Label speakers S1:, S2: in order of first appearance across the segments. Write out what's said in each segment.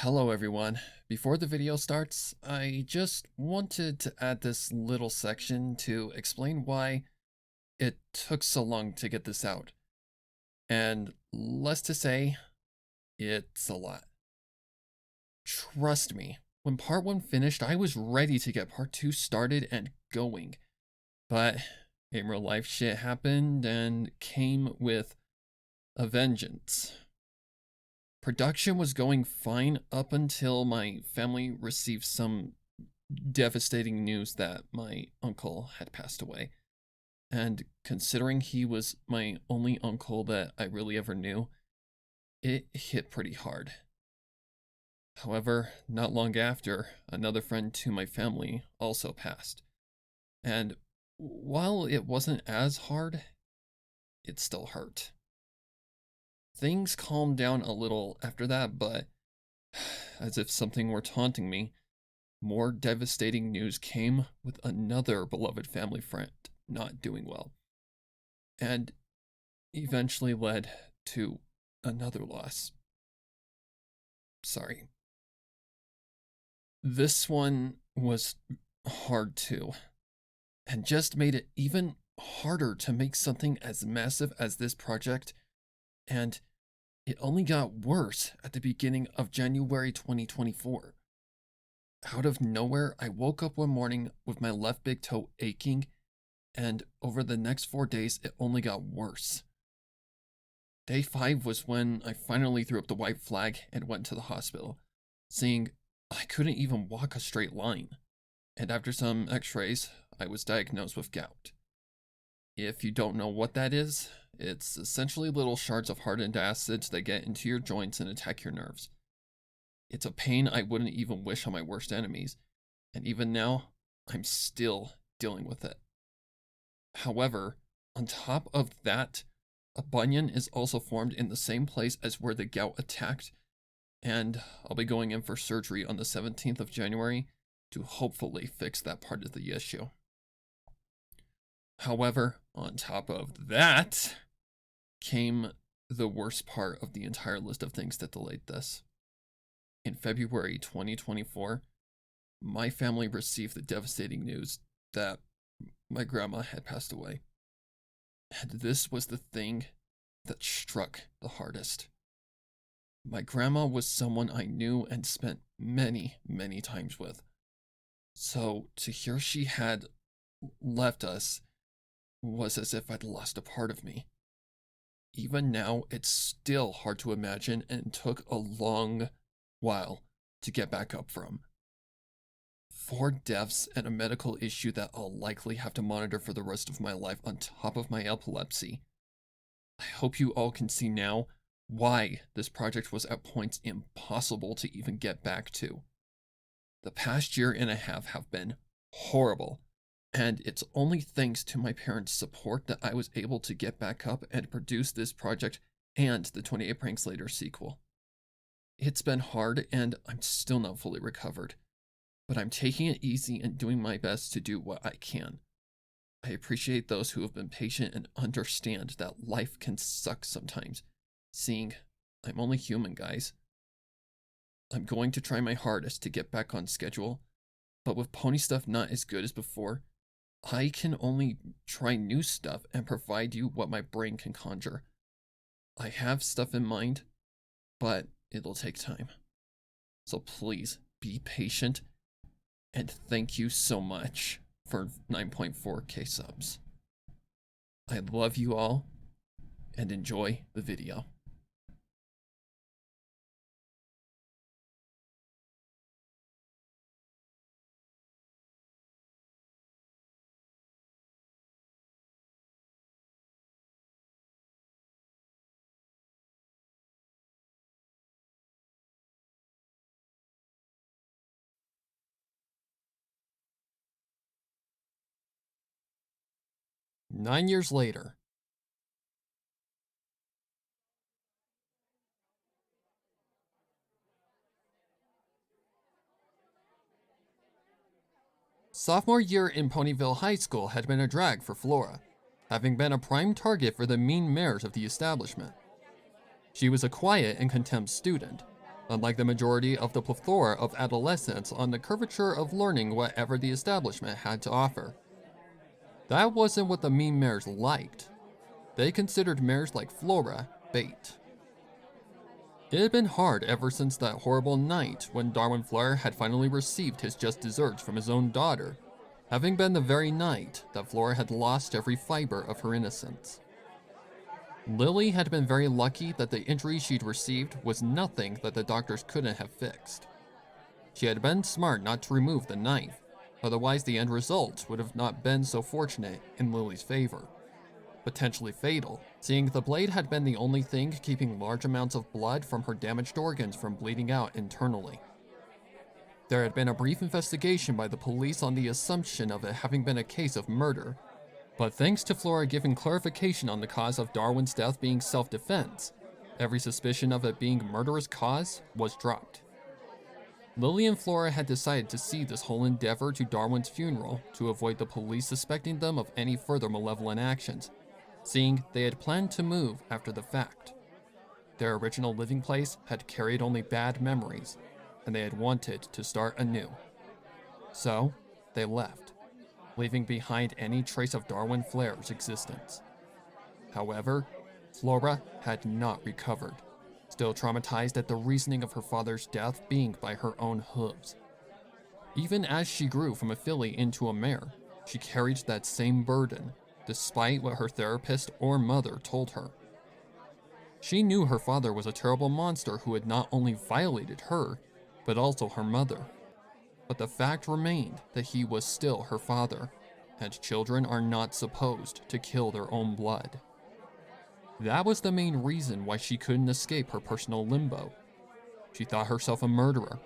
S1: Hello everyone. Before the video starts, I just wanted to add this little section to explain why it took so long to get this out. And less to say, it's a lot. Trust me, when part 1 finished, I was ready to get part 2 started and going. But in real life shit happened and came with a vengeance. Production was going fine up until my family received some devastating news that my uncle had passed away. And considering he was my only uncle that I really ever knew, it hit pretty hard. However, not long after, another friend to my family also passed. And while it wasn't as hard, it still hurt. Things calmed down a little after that, but as if something were taunting me, more devastating news came with another beloved family friend not doing well, and eventually led to another loss. Sorry. This one was hard too, and just made it even harder to make something as massive as this project, and it only got worse at the beginning of January 2024. Out of nowhere, I woke up one morning with my left big toe aching, and over the next 4 days, it only got worse. Day 5 was when I finally threw up the white flag and went to the hospital, seeing I couldn't even walk a straight line. And after some x-rays, I was diagnosed with gout. If you don't know what that is, it's essentially little shards of hardened acids that get into your joints and attack your nerves. It's a pain I wouldn't even wish on my worst enemies, and even now, I'm still dealing with it. However, on top of that, a bunion is also formed in the same place as where the gout attacked, and I'll be going in for surgery on the 17th of January to hopefully fix that part of the issue. However, on top of that came the worst part of the entire list of things that delayed this. In February 2024, my family received the devastating news that my grandma had passed away. And this was the thing that struck the hardest. My grandma was someone I knew and spent many, many times with. So to hear she had left us was as if I'd lost a part of me. Even now, it's still hard to imagine and took a long while to get back up from. 4 deaths and a medical issue that I'll likely have to monitor for the rest of my life on top of my epilepsy. I hope you all can see now why this project was at points impossible to even get back to. The past year and a half have been horrible, and it's only thanks to my parents' support that I was able to get back up and produce this project and the 28 Pranks Later sequel. It's been hard and I'm still not fully recovered, but I'm taking it easy and doing my best to do what I can. I appreciate those who have been patient and understand that life can suck sometimes, seeing I'm only human, guys. I'm going to try my hardest to get back on schedule, but with pony stuff not as good as before, I can only try new stuff and provide you what my brain can conjure. I have stuff in mind, but it'll take time. So please be patient, and thank you so much for 9.4k subs. I love you all, and enjoy the video. Nine years later. Sophomore year in Ponyville High School had been a drag for Flora, having been a prime target for the mean mares of the establishment. She was a quiet and contempt student, unlike the majority of the plethora of adolescents on the curvature of learning whatever the establishment had to offer. That wasn't what the mean mares liked. They considered mares like Flora bait. It had been hard ever since that horrible night when Darwin Fleur had finally received his just desserts from his own daughter, having been the very night that Flora had lost every fiber of her innocence. Lily had been very lucky that the injury she'd received was nothing that the doctors couldn't have fixed. She had been smart not to remove the knife, otherwise the end result would have not been so fortunate in Lily's favor. Potentially fatal, seeing the blade had been the only thing keeping large amounts of blood from her damaged organs from bleeding out internally. There had been a brief investigation by the police on the assumption of it having been a case of murder, but thanks to Flora giving clarification on the cause of Darwin's death being self-defense, every suspicion of it being murderous cause was dropped. Lily and Flora had decided to see this whole endeavor to Darwin's funeral to avoid the police suspecting them of any further malevolent actions, seeing they had planned to move after the fact. Their original living place had carried only bad memories, and they had wanted to start anew. So, they left, leaving behind any trace of Darwin Flair's existence. However, Flora had not recovered, still traumatized at the reasoning of her father's death being by her own hooves. Even as she grew from a filly into a mare, she carried that same burden, despite what her therapist or mother told her. She knew her father was a terrible monster who had not only violated her, but also her mother. But the fact remained that he was still her father, and children are not supposed to kill their own blood. That was the main reason why she couldn't escape her personal limbo. She thought herself a murderer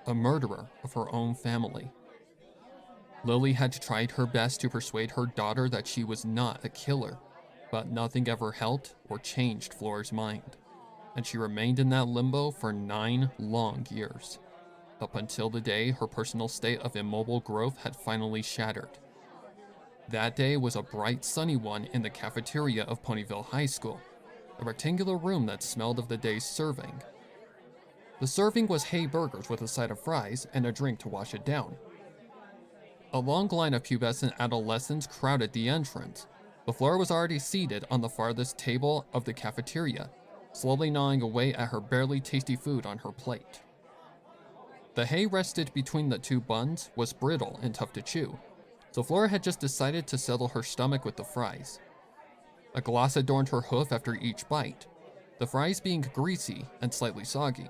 S1: of her own family. Lily had tried her best to persuade her daughter that she was not a killer, but nothing ever helped or changed Flora's mind, and she remained in that limbo for 9 long years, up until the day her personal state of immobile growth had finally shattered. That day was a bright sunny one in the cafeteria of Ponyville High School, a rectangular room that smelled of the day's serving. The serving was hay burgers with a side of fries and a drink to wash it down. A long line of pubescent adolescents crowded the entrance, but Flora was already seated on the farthest table of the cafeteria, slowly gnawing away at her barely tasty food on her plate. The hay rested between the 2 buns was brittle and tough to chew, so Flora had just decided to settle her stomach with the fries. A gloss adorned her hoof after each bite, the fries being greasy and slightly soggy.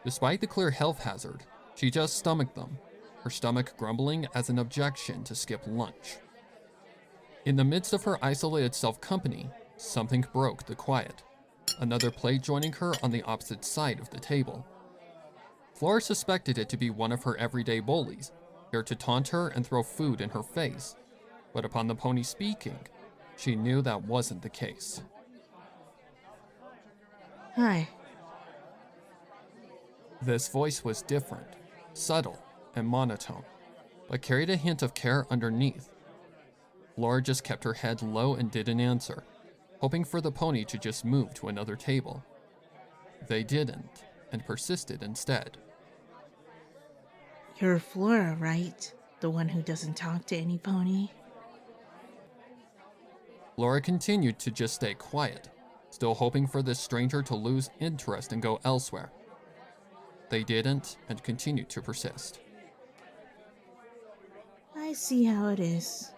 S1: Despite the clear health hazard, she just stomached them, her stomach grumbling as an objection to skip lunch. In the midst of her isolated self-company, something broke the quiet, another plate joining her on the opposite side of the table. Flora suspected it to be one of her everyday bullies, here to taunt her and throw food in her face, but upon the pony speaking, she knew that wasn't the case.
S2: Hi.
S1: This voice was different, subtle, and monotone, but carried a hint of care underneath. Flora just kept her head low and didn't answer, hoping for the pony to just move to another table. They didn't, and persisted instead.
S2: You're Flora, right? The one who doesn't talk to any pony?
S1: Flora continued to just stay quiet, still hoping for this stranger to lose interest and go elsewhere. They didn't, and continued to persist.
S2: I see how it is.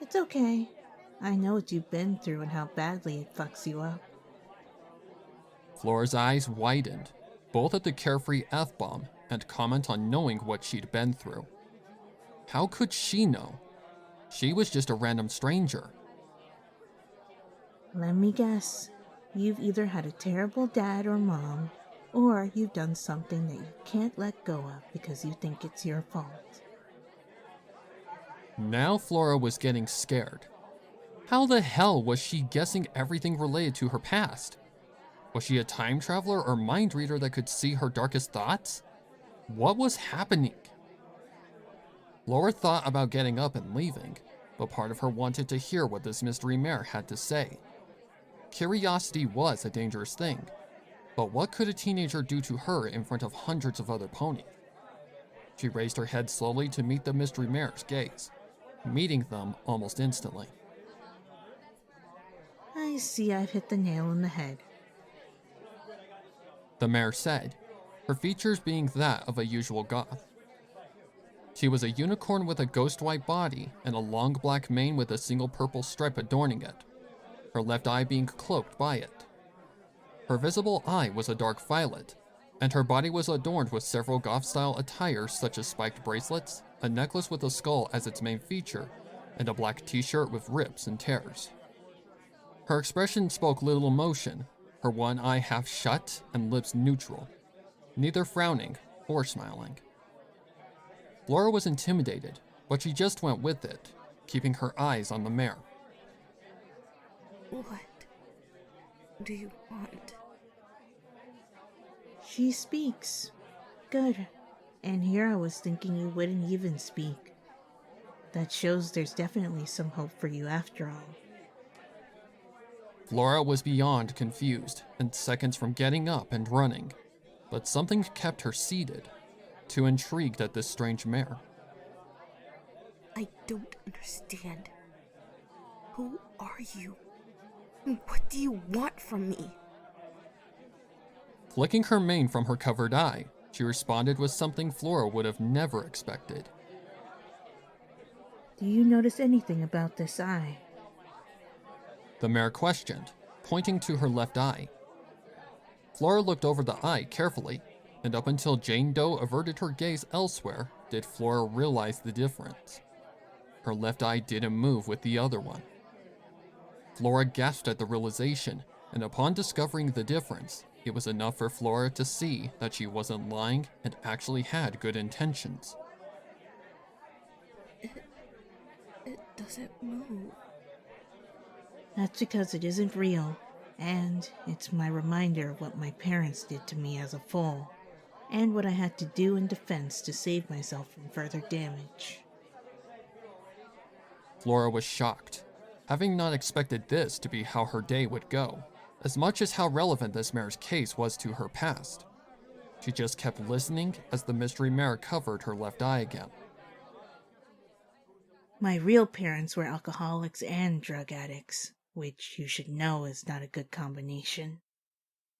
S2: It's okay. I know what you've been through and how badly it fucks you up.
S1: Flora's eyes widened, both at the carefree F-bomb and comment on knowing what she'd been through. How could she know? She was just a random stranger.
S2: Let me guess. You've either had a terrible dad or mom, or you've done something that you can't let go of because you think it's your fault.
S1: Now Flora was getting scared. How the hell was she guessing everything related to her past? Was she a time traveler or mind reader that could see her darkest thoughts? What was happening? Flora thought about getting up and leaving, but part of her wanted to hear what this mystery mare had to say. Curiosity was a dangerous thing, But what could a teenager do to her in front of hundreds of other ponies? She raised her head slowly to meet the mystery mare's gaze, meeting them almost instantly.
S2: I see I've hit the nail on the head.
S1: The mare said, her features being that of a usual goth. She was a unicorn with a ghost white body and a long black mane with a single purple stripe adorning it, her left eye being cloaked by it. Her visible eye was a dark violet, and her body was adorned with several goth-style attire such as spiked bracelets, a necklace with a skull as its main feature, and a black t-shirt with rips and tears. Her expression spoke little emotion, her one eye half shut and lips neutral, neither frowning or smiling. Flora was intimidated, but she just went with it, keeping her eyes on the mare.
S3: What do you want?
S2: She speaks. Good. And here I was thinking you wouldn't even speak. That shows there's definitely some hope for you after all.
S1: Flora was beyond confused and seconds from getting up and running, but something kept her seated, too intrigued at this strange mare.
S3: I don't understand. Who are you? And what do you want from me?
S1: Flicking her mane from her covered eye, she responded with something Flora would have never expected.
S2: Do you notice anything about this eye?
S1: The mare questioned, pointing to her left eye. Flora looked over the eye carefully, and up until Jane Doe averted her gaze elsewhere, did Flora realize the difference. Her left eye didn't move with the other one. Flora gasped at the realization, and upon discovering the difference, it was enough for Flora to see that she wasn't lying and actually had good intentions.
S3: It doesn't move.
S2: That's because it isn't real, and it's my reminder of what my parents did to me as a foal, and what I had to do in defense to save myself from further damage.
S1: Flora was shocked, having not expected this to be how her day would go, as much as how relevant this mare's case was to her past. She just kept listening as the mystery mare covered her left eye again.
S2: My real parents were alcoholics and drug addicts, which you should know is not a good combination.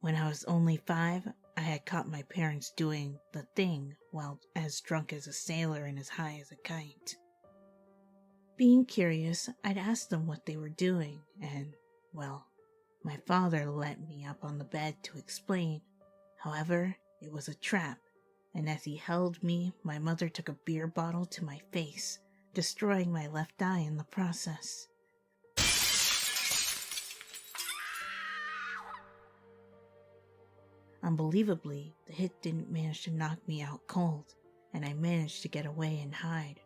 S2: When I was only 5, I had caught my parents doing the thing while as drunk as a sailor and as high as a kite. Being curious, I'd ask them what they were doing, and, well, my father let me up on the bed to explain. However, it was a trap, and as he held me, my mother took a beer bottle to my face, destroying my left eye in the process. Unbelievably, the hit didn't manage to knock me out cold, and I managed to get away and hide.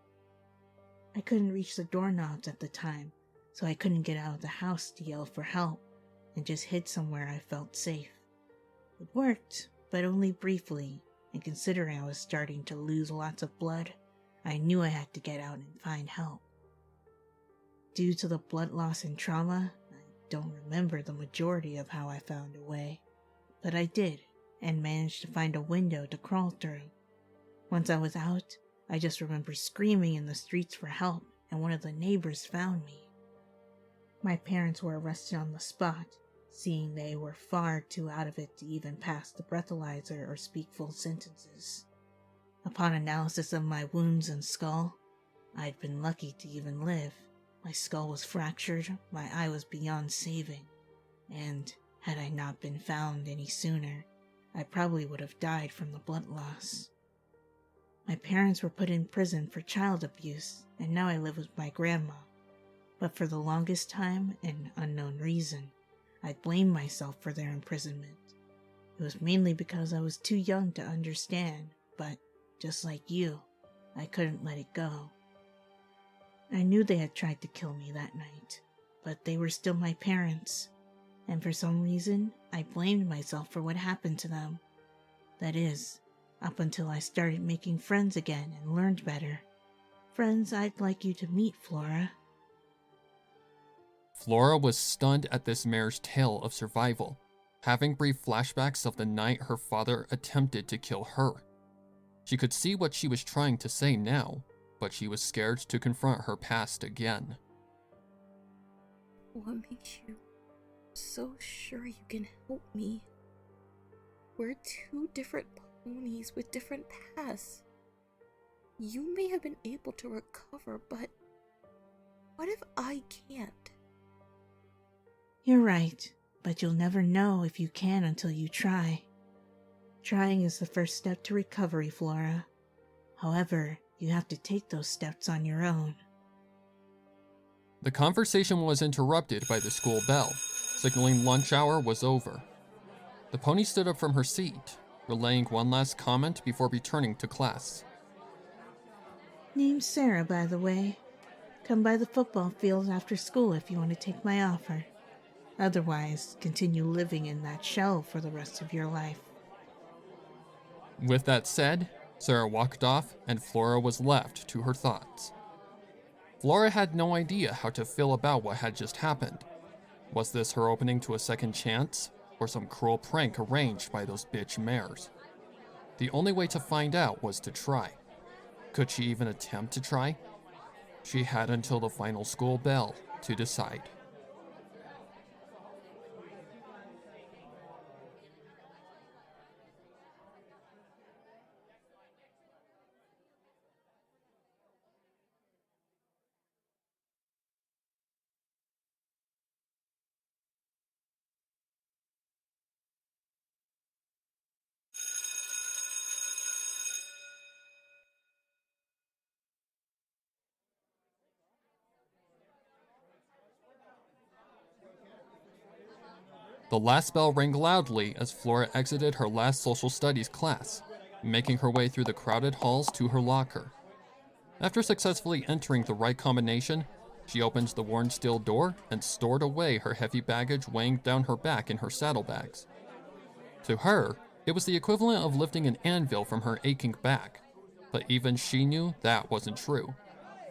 S2: I couldn't reach the doorknobs at the time, so I couldn't get out of the house to yell for help, and just hid somewhere I felt safe. It worked, but only briefly, and considering I was starting to lose lots of blood, I knew I had to get out and find help. Due to the blood loss and trauma, I don't remember the majority of how I found a way, but I did, and managed to find a window to crawl through. Once I was out, I just remember screaming in the streets for help, and one of the neighbors found me. My parents were arrested on the spot, seeing they were far too out of it to even pass the breathalyzer or speak full sentences. Upon analysis of my wounds and skull, I'd been lucky to even live. My skull was fractured, my eye was beyond saving, and had I not been found any sooner, I probably would have died from the blood loss. My parents were put in prison for child abuse, and now I live with my grandma. But for the longest time, and unknown reason, I blamed myself for their imprisonment. It was mainly because I was too young to understand, but just like you, I couldn't let it go. I knew they had tried to kill me that night, but they were still my parents, and for some reason, I blamed myself for what happened to them. That is, up until I started making friends again and learned better. Friends I'd like you to meet, Flora.
S1: Flora was stunned at this mare's tale of survival, having brief flashbacks of the night her father attempted to kill her. She could see what she was trying to say now, but she was scared to confront her past again.
S3: What makes you so sure you can help me? We're two different ponies with different paths. You may have been able to recover, but what if I can't?
S2: You're right, but you'll never know if you can until you try. Trying is the first step to recovery, Flora. However, you have to take those steps on your own.
S1: The conversation was interrupted by the school bell, signaling lunch hour was over. The pony stood up from her seat, relaying one last comment before returning to class.
S2: Name's Sarah, by the way. Come by the football field after school if you want to take my offer. Otherwise, continue living in that shell for the rest of your life.
S1: With that said, Sarah walked off and Flora was left to her thoughts. Flora had no idea how to feel about what had just happened. Was this her opening to a second chance, or some cruel prank arranged by those bitch mares? The only way to find out was to try. Could she even attempt to try? She had until the final school bell to decide. The last bell rang loudly as Flora exited her last social studies class, making her way through the crowded halls to her locker. After successfully entering the right combination, she opened the worn steel door and stored away her heavy baggage weighing down her back in her saddlebags. To her, it was the equivalent of lifting an anvil from her aching back, but even she knew that wasn't true,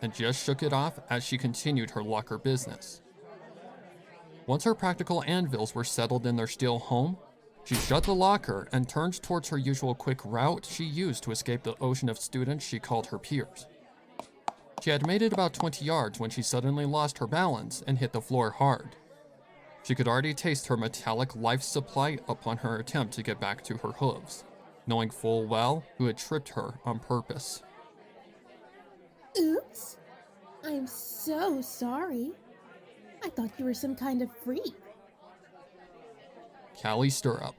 S1: and just shook it off as she continued her locker business. Once her practical anvils were settled in their steel home, she shut the locker and turned towards her usual quick route she used to escape the ocean of students she called her peers. She had made it about 20 yards when she suddenly lost her balance and hit the floor hard. She could already taste her metallic life supply upon her attempt to get back to her hooves, knowing full well who had tripped her on purpose.
S4: Oops. I'm so sorry. I thought you were some kind of freak.
S1: Callie Stirrup,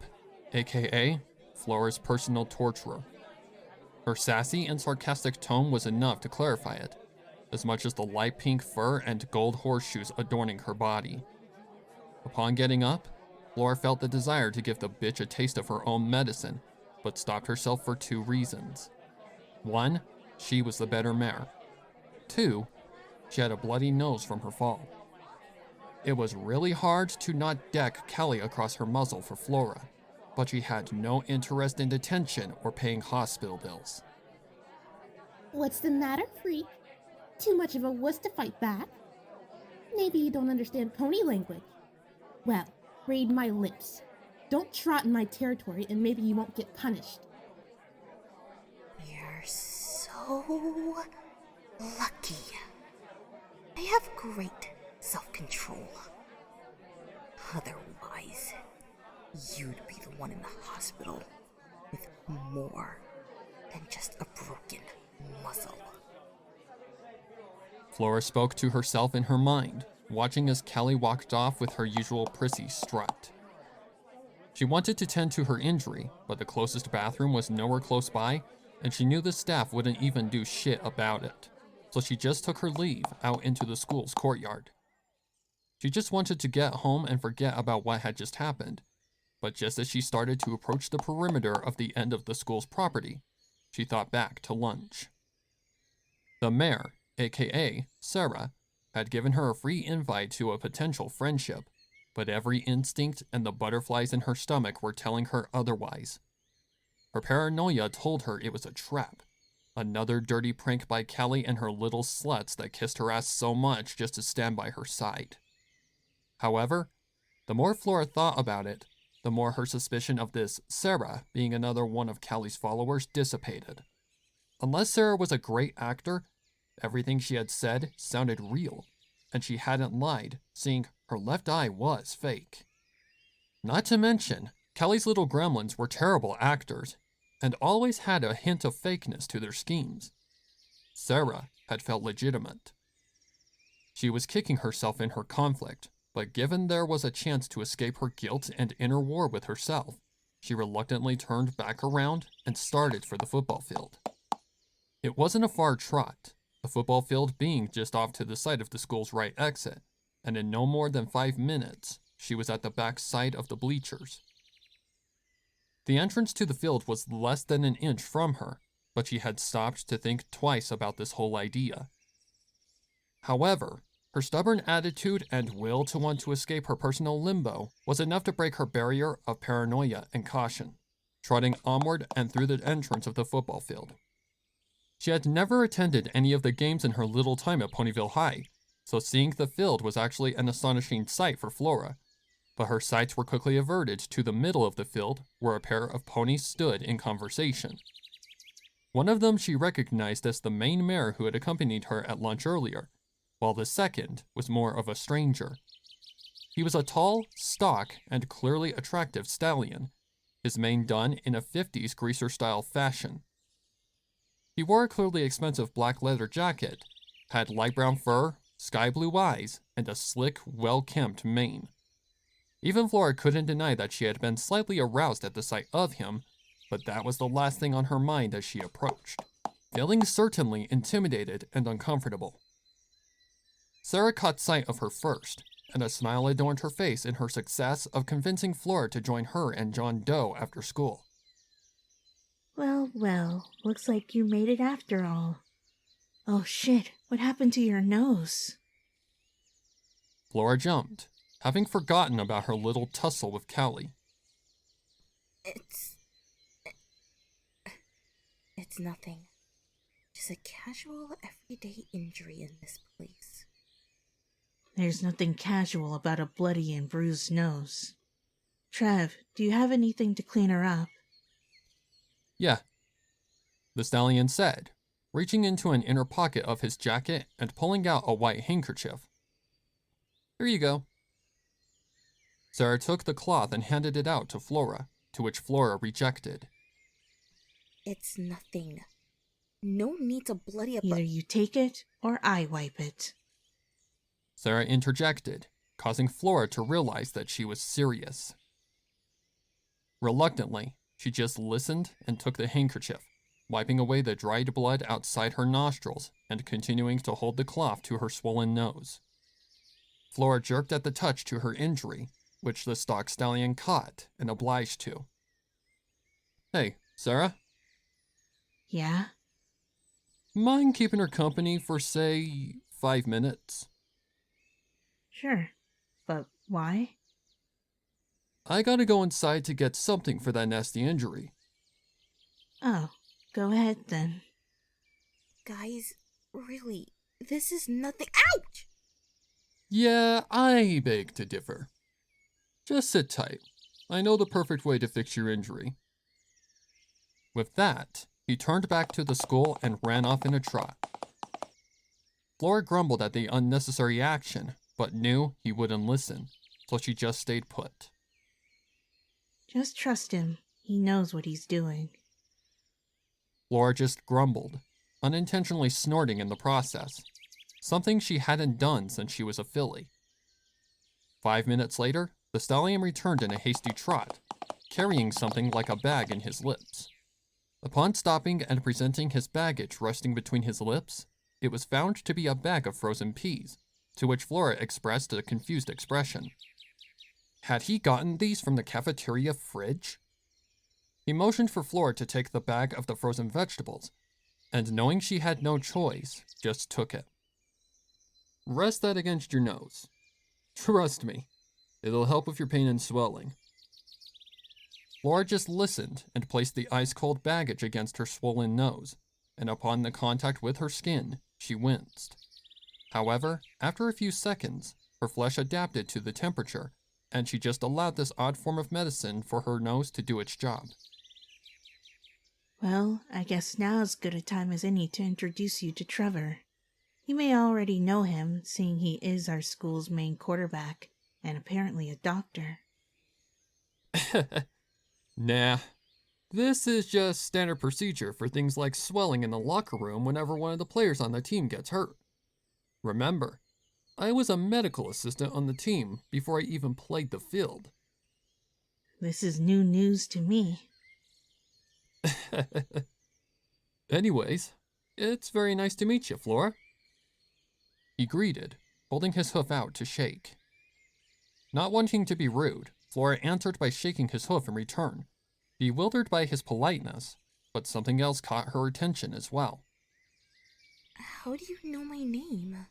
S1: aka Flora's personal torturer. Her sassy and sarcastic tone was enough to clarify it, as much as the light pink fur and gold horseshoes adorning her body. Upon getting up, Flora felt the desire to give the bitch a taste of her own medicine, but stopped herself for two reasons. One, she was the better mare. Two, she had a bloody nose from her fall. It was really hard to not deck Callie across her muzzle for Flora, but she had no interest in detention or paying hospital bills.
S4: What's the matter, freak? Too much of a wuss to fight back? Maybe you don't understand pony language. Well, read my lips. Don't trot in my territory and maybe you won't get punished.
S3: You're so lucky. I have great self-control. Otherwise, you'd be the one in the hospital with more than just a broken muzzle.
S1: Flora spoke to herself in her mind, watching as Callie walked off with her usual prissy strut. She wanted to tend to her injury, but the closest bathroom was nowhere close by, and she knew the staff wouldn't even do shit about it, so she just took her leave out into the school's courtyard. She just wanted to get home and forget about what had just happened, but just as she started to approach the perimeter of the end of the school's property, she thought back to lunch. The mare, aka Sarah, had given her a free invite to a potential friendship, but every instinct and the butterflies in her stomach were telling her otherwise. Her paranoia told her it was a trap, another dirty prank by Callie and her little sluts that kissed her ass so much just to stand by her side. However, the more Flora thought about it, the more her suspicion of this Sarah being another one of Callie's followers dissipated. Unless Sarah was a great actor, everything she had said sounded real, and she hadn't lied, seeing her left eye was fake. Not to mention, Callie's little gremlins were terrible actors, and always had a hint of fakeness to their schemes. Sarah had felt legitimate. She was kicking herself in her conflict, but given there was a chance to escape her guilt and inner war with herself, she reluctantly turned back around and started for the football field. It wasn't a far trot, the football field being just off to the side of the school's right exit, and in no more than 5 minutes, she was at the back side of the bleachers. The entrance to the field was less than an inch from her, but she had stopped to think twice about this whole idea. However, her stubborn attitude and will to want to escape her personal limbo was enough to break her barrier of paranoia and caution, trotting onward and through the entrance of the football field. She had never attended any of the games in her little time at Ponyville High, so seeing the field was actually an astonishing sight for Flora, but her sights were quickly averted to the middle of the field where a pair of ponies stood in conversation. One of them she recognized as the main mare who had accompanied her at lunch earlier, while the second was more of a stranger. He was a tall, stock, and clearly attractive stallion, his mane done in a 50s greaser-style fashion. He wore a clearly expensive black leather jacket, had light brown fur, sky blue eyes, and a slick, well-kempt mane. Even Flora couldn't deny that she had been slightly aroused at the sight of him, but that was the last thing on her mind as she approached, feeling certainly intimidated and uncomfortable. Sarah caught sight of her first, and a smile adorned her face in her success of convincing Flora to join her and John Doe after school.
S2: Well, well, looks like you made it after all. Oh shit, what happened to your nose?
S1: Flora jumped, having forgotten about her little tussle with Callie.
S3: It's nothing. Just a casual, everyday injury in this place.
S2: There's nothing casual about a bloody and bruised nose. Trev, do you have anything to clean her up?
S1: Yeah, the stallion said, reaching into an inner pocket of his jacket and pulling out a white handkerchief. Here you go. Sarah took the cloth and handed it out to Flora, to which Flora rejected.
S3: It's nothing. No need to bloody up.
S2: Either you take it, or I wipe it.
S1: Sarah interjected, causing Flora to realize that she was serious. Reluctantly, she just listened and took the handkerchief, wiping away the dried blood outside her nostrils and continuing to hold the cloth to her swollen nose. Flora jerked at the touch to her injury, which the stock stallion caught and obliged to. Hey, Sarah?
S2: Yeah?
S1: Mind keeping her company for, say, 5 minutes?
S2: Sure. But why?
S1: I gotta go inside to get something for that nasty injury.
S2: Oh, go ahead then.
S3: Guys, really, this is nothing. Ouch!
S1: Yeah, I beg to differ. Just sit tight. I know the perfect way to fix your injury. With that, he turned back to the school and ran off in a trot. Flora grumbled at the unnecessary action, but knew he wouldn't listen, so she just stayed put.
S2: Just trust him. He knows what he's doing.
S1: Flora just grumbled, unintentionally snorting in the process, something she hadn't done since she was a filly. 5 minutes later, the stallion returned in a hasty trot, carrying something like a bag in his lips. Upon stopping and presenting his baggage resting between his lips, it was found to be a bag of frozen peas, to which Flora expressed a confused expression. Had he gotten these from the cafeteria fridge? He motioned for Flora to take the bag of the frozen vegetables, and knowing she had no choice, just took it. Rest that against your nose. Trust me, it'll help with your pain and swelling. Flora just listened and placed the ice-cold baggage against her swollen nose, and upon the contact with her skin, she winced. However, after a few seconds, her flesh adapted to the temperature, and she just allowed this odd form of medicine for her nose to do its job.
S2: Well, I guess now is as good a time as any to introduce you to Trevor. You may already know him, seeing he is our school's main quarterback, and apparently a doctor.
S1: Nah. This is just standard procedure for things like swelling in the locker room whenever one of the players on the team gets hurt. Remember, I was a medical assistant on the team before I even played the field.
S2: This is new news to me.
S1: Anyways, it's very nice to meet you, Flora. He greeted, holding his hoof out to shake. Not wanting to be rude, Flora answered by shaking his hoof in return, bewildered by his politeness, but something else caught her attention as well.
S3: How do you know my name?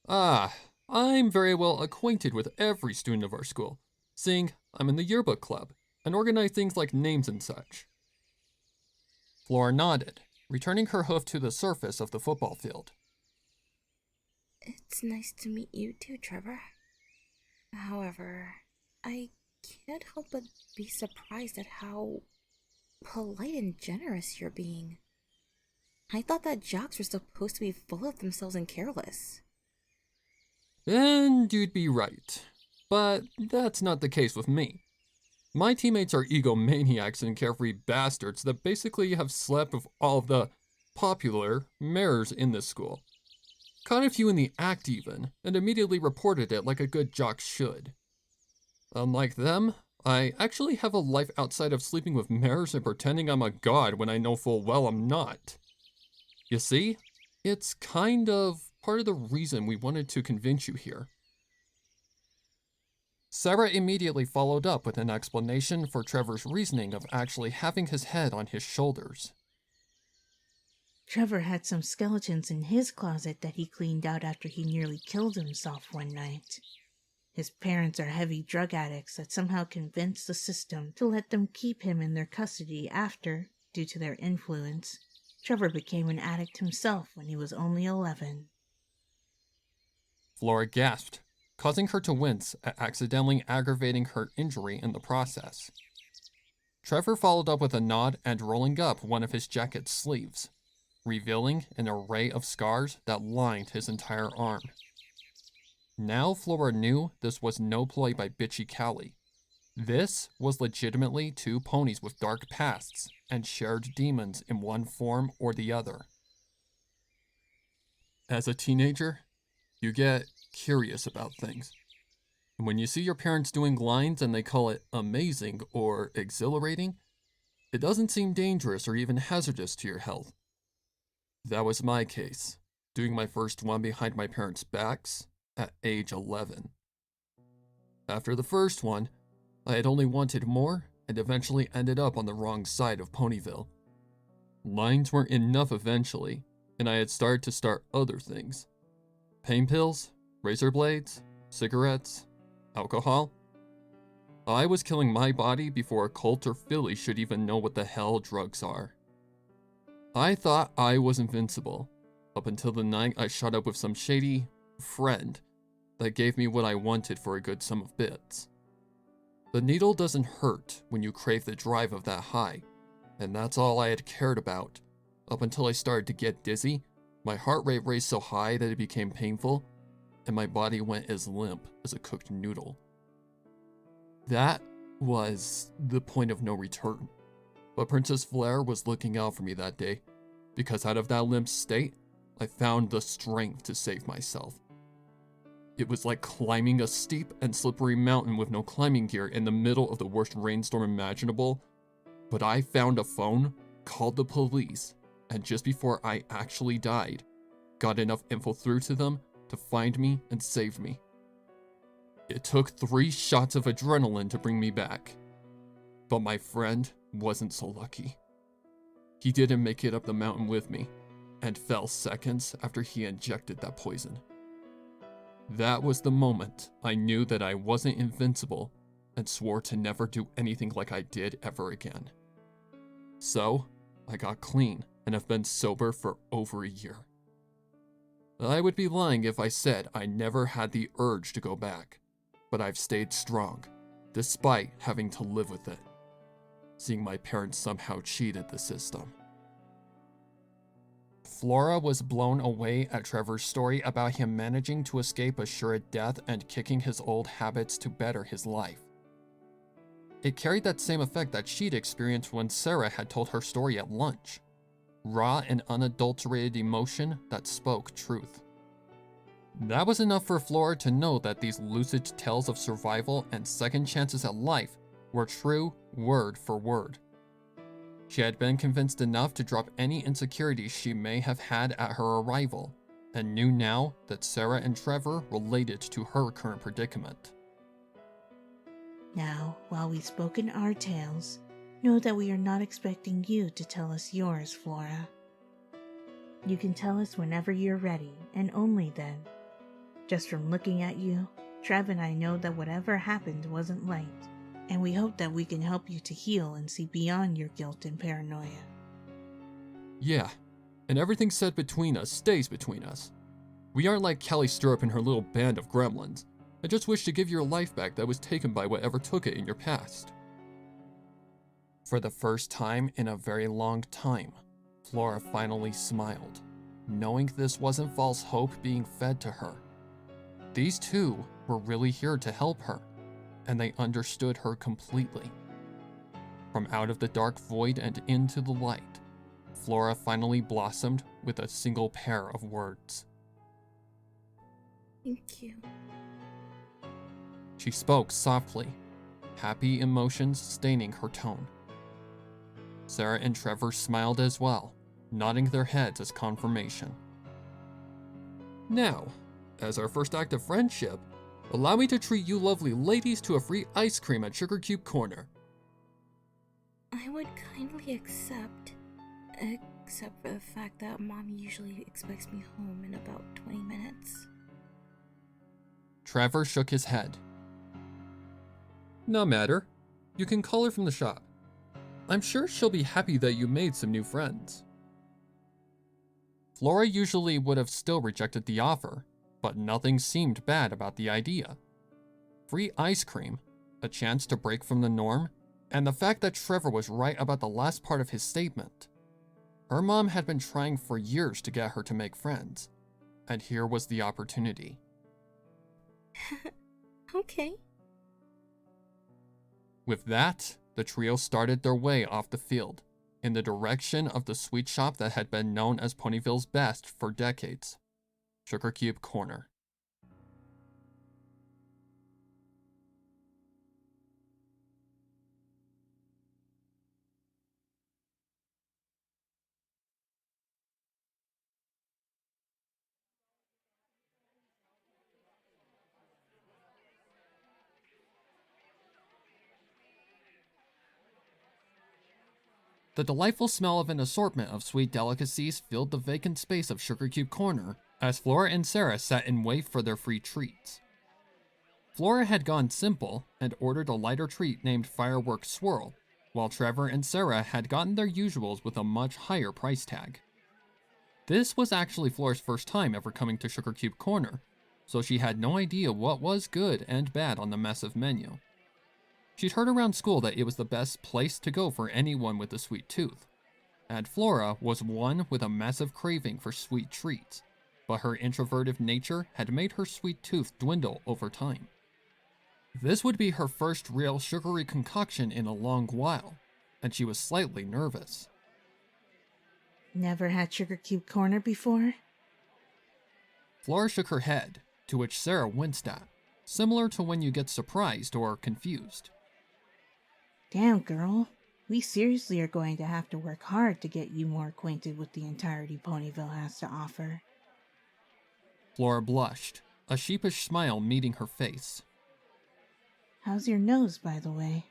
S1: Ah, I'm very well acquainted with every student of our school, seeing I'm in the yearbook club and organize things like names and such. Flora nodded, returning her hoof to the surface of the football field.
S3: It's nice to meet you too, Trevor. However, I can't help but be surprised at how polite and generous you're being. I thought that jocks were supposed to be full of themselves and careless.
S1: And you'd be right, but that's not the case with me. My teammates are egomaniacs and carefree bastards that basically have slept with all of the popular mares in this school. Caught a few in the act even, and immediately reported it like a good jock should. Unlike them, I actually have a life outside of sleeping with mares and pretending I'm a god when I know full well I'm not. You see, it's kind of part of the reason we wanted to convince you here. Sarah immediately followed up with an explanation for Trevor's reasoning of actually having his head on his shoulders.
S2: Trevor had some skeletons in his closet that he cleaned out after he nearly killed himself one night. His parents are heavy drug addicts that somehow convinced the system to let them keep him in their custody after, due to their influence, Trevor became an addict himself when he was only 11.
S1: Flora gasped, causing her to wince at accidentally aggravating her injury in the process. Trevor followed up with a nod and rolling up one of his jacket's sleeves, revealing an array of scars that lined his entire arm. Now Flora knew this was no ploy by bitchy Callie. This was legitimately two ponies with dark pasts and shared demons in one form or the other. As a teenager, you get curious about things. And when you see your parents doing lines and they call it amazing or exhilarating, it doesn't seem dangerous or even hazardous to your health. That was my case, doing my first one behind my parents' backs at age 11. After the first one, I had only wanted more and eventually ended up on the wrong side of Ponyville. Lines weren't enough eventually, and I had started to start other things. Pain pills, razor blades, cigarettes, alcohol. I was killing my body before a cult or filly should even know what the hell drugs are. I thought I was invincible, up until the night I shot up with some shady friend that gave me what I wanted for a good sum of bits. The needle doesn't hurt when you crave the drive of that high, and that's all I had cared about, up until I started to get dizzy, my heart rate raised so high that it became painful, and my body went as limp as a cooked noodle. That was the point of no return. But Princess Flare was looking out for me that day, because out of that limp state, I found the strength to save myself. It was like climbing a steep and slippery mountain with no climbing gear in the middle of the worst rainstorm imaginable, but I found a phone, called the police, and just before I actually died, got enough info through to them to find me and save me. It took 3 shots of adrenaline to bring me back, but my friend wasn't so lucky. He didn't make it up the mountain with me, and fell seconds after he injected that poison. That was the moment I knew that I wasn't invincible and swore to never do anything like I did ever again. So, I got clean and have been sober for over a year. I would be lying if I said I never had the urge to go back, but I've stayed strong, despite having to live with it, seeing my parents somehow cheated the system. Flora was blown away at Trevor's story about him managing to escape assured death and kicking his old habits to better his life. It carried that same effect that she'd experienced when Sarah had told her story at lunch. Raw and unadulterated emotion that spoke truth. That was enough for Flora to know that these lucid tales of survival and second chances at life were true word for word. She had been convinced enough to drop any insecurities she may have had at her arrival, and knew now that Sarah and Trevor related to her current predicament.
S2: Now, while we've spoken our tales, know that we are not expecting you to tell us yours, Flora. You can tell us whenever you're ready, and only then. Just from looking at you, Trev and I know that whatever happened wasn't light, and we hope that we can help you to heal and see beyond your guilt and paranoia.
S1: Yeah, and everything said between us stays between us. We aren't like Callie Stirrup and her little band of gremlins. I just wish to give your life back that was taken by whatever took it in your past. For the first time in a very long time, Flora finally smiled, knowing this wasn't false hope being fed to her. These two were really here to help her, and they understood her completely. From out of the dark void and into the light, Flora finally blossomed with a single pair of words.
S3: Thank you.
S1: She spoke softly, happy emotions staining her tone. Sarah and Trevor smiled as well, nodding their heads as confirmation. Now, as our first act of friendship, allow me to treat you lovely ladies to a free ice cream at Sugar Cube Corner.
S3: I would kindly accept, except for the fact that Mom usually expects me home in about 20 minutes.
S1: Trevor shook his head. No matter. You can call her from the shop. I'm sure she'll be happy that you made some new friends. Flora usually would have still rejected the offer, but nothing seemed bad about the idea. Free ice cream, a chance to break from the norm, and the fact that Trevor was right about the last part of his statement. Her mom had been trying for years to get her to make friends, and here was the opportunity.
S3: Okay.
S1: With that, the trio started their way off the field, in the direction of the sweet shop that had been known as Ponyville's best for decades, Sugar Cube Corner. The delightful smell of an assortment of sweet delicacies filled the vacant space of Sugar Cube Corner as Flora and Sarah sat in wait for their free treats. Flora had gone simple and ordered a lighter treat named Firework Swirl, while Trevor and Sarah had gotten their usuals with a much higher price tag. This was actually Flora's first time ever coming to Sugar Cube Corner, so she had no idea what was good and bad on the massive menu. She'd heard around school that it was the best place to go for anyone with a sweet tooth, and Flora was one with a massive craving for sweet treats, but her introverted nature had made her sweet tooth dwindle over time. This would be her first real sugary concoction in a long while, and she was slightly nervous.
S2: Never had Sugar Cube Corner before?
S1: Flora shook her head, to which Sarah winced at, similar to when you get surprised or confused.
S2: Damn, girl. We seriously are going to have to work hard to get you more acquainted with the entirety Ponyville has to offer.
S1: Flora blushed, a sheepish smile meeting her face.
S2: How's your nose, by the way?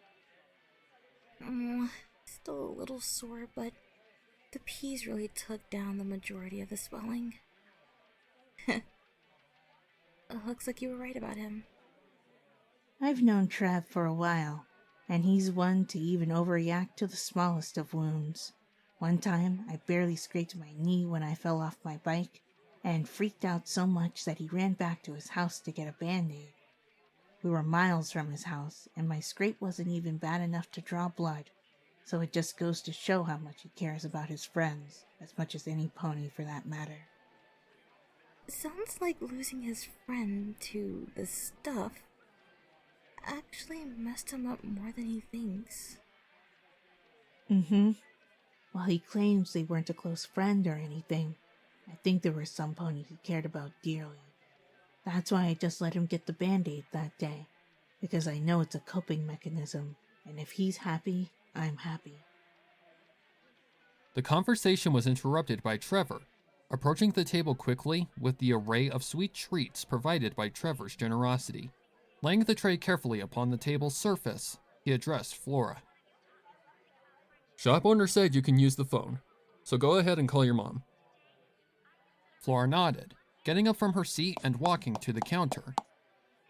S3: Still a little sore, but the peas really took down the majority of the swelling. Looks like you were right about him.
S2: I've known Trev for a while, and he's one to even overreact to the smallest of wounds. One time, I barely scraped my knee when I fell off my bike, and freaked out so much that he ran back to his house to get a band-aid. We were miles from his house, and my scrape wasn't even bad enough to draw blood. So it just goes to show how much he cares about his friends, as much as any pony for that matter.
S3: Sounds like losing his friend to the stuff actually messed him up more than he thinks.
S2: Mm-hmm. While he claims they weren't a close friend or anything, I think there were some ponies he cared about dearly. That's why I just let him get the Band-Aid that day, because I know it's a coping mechanism, and if he's happy, I'm happy.
S1: The conversation was interrupted by Trevor, approaching the table quickly with the array of sweet treats provided by Trevor's generosity. Laying the tray carefully upon the table's surface, he addressed Flora. Shop owner said you can use the phone, so go ahead and call your mom. Flora nodded, getting up from her seat and walking to the counter.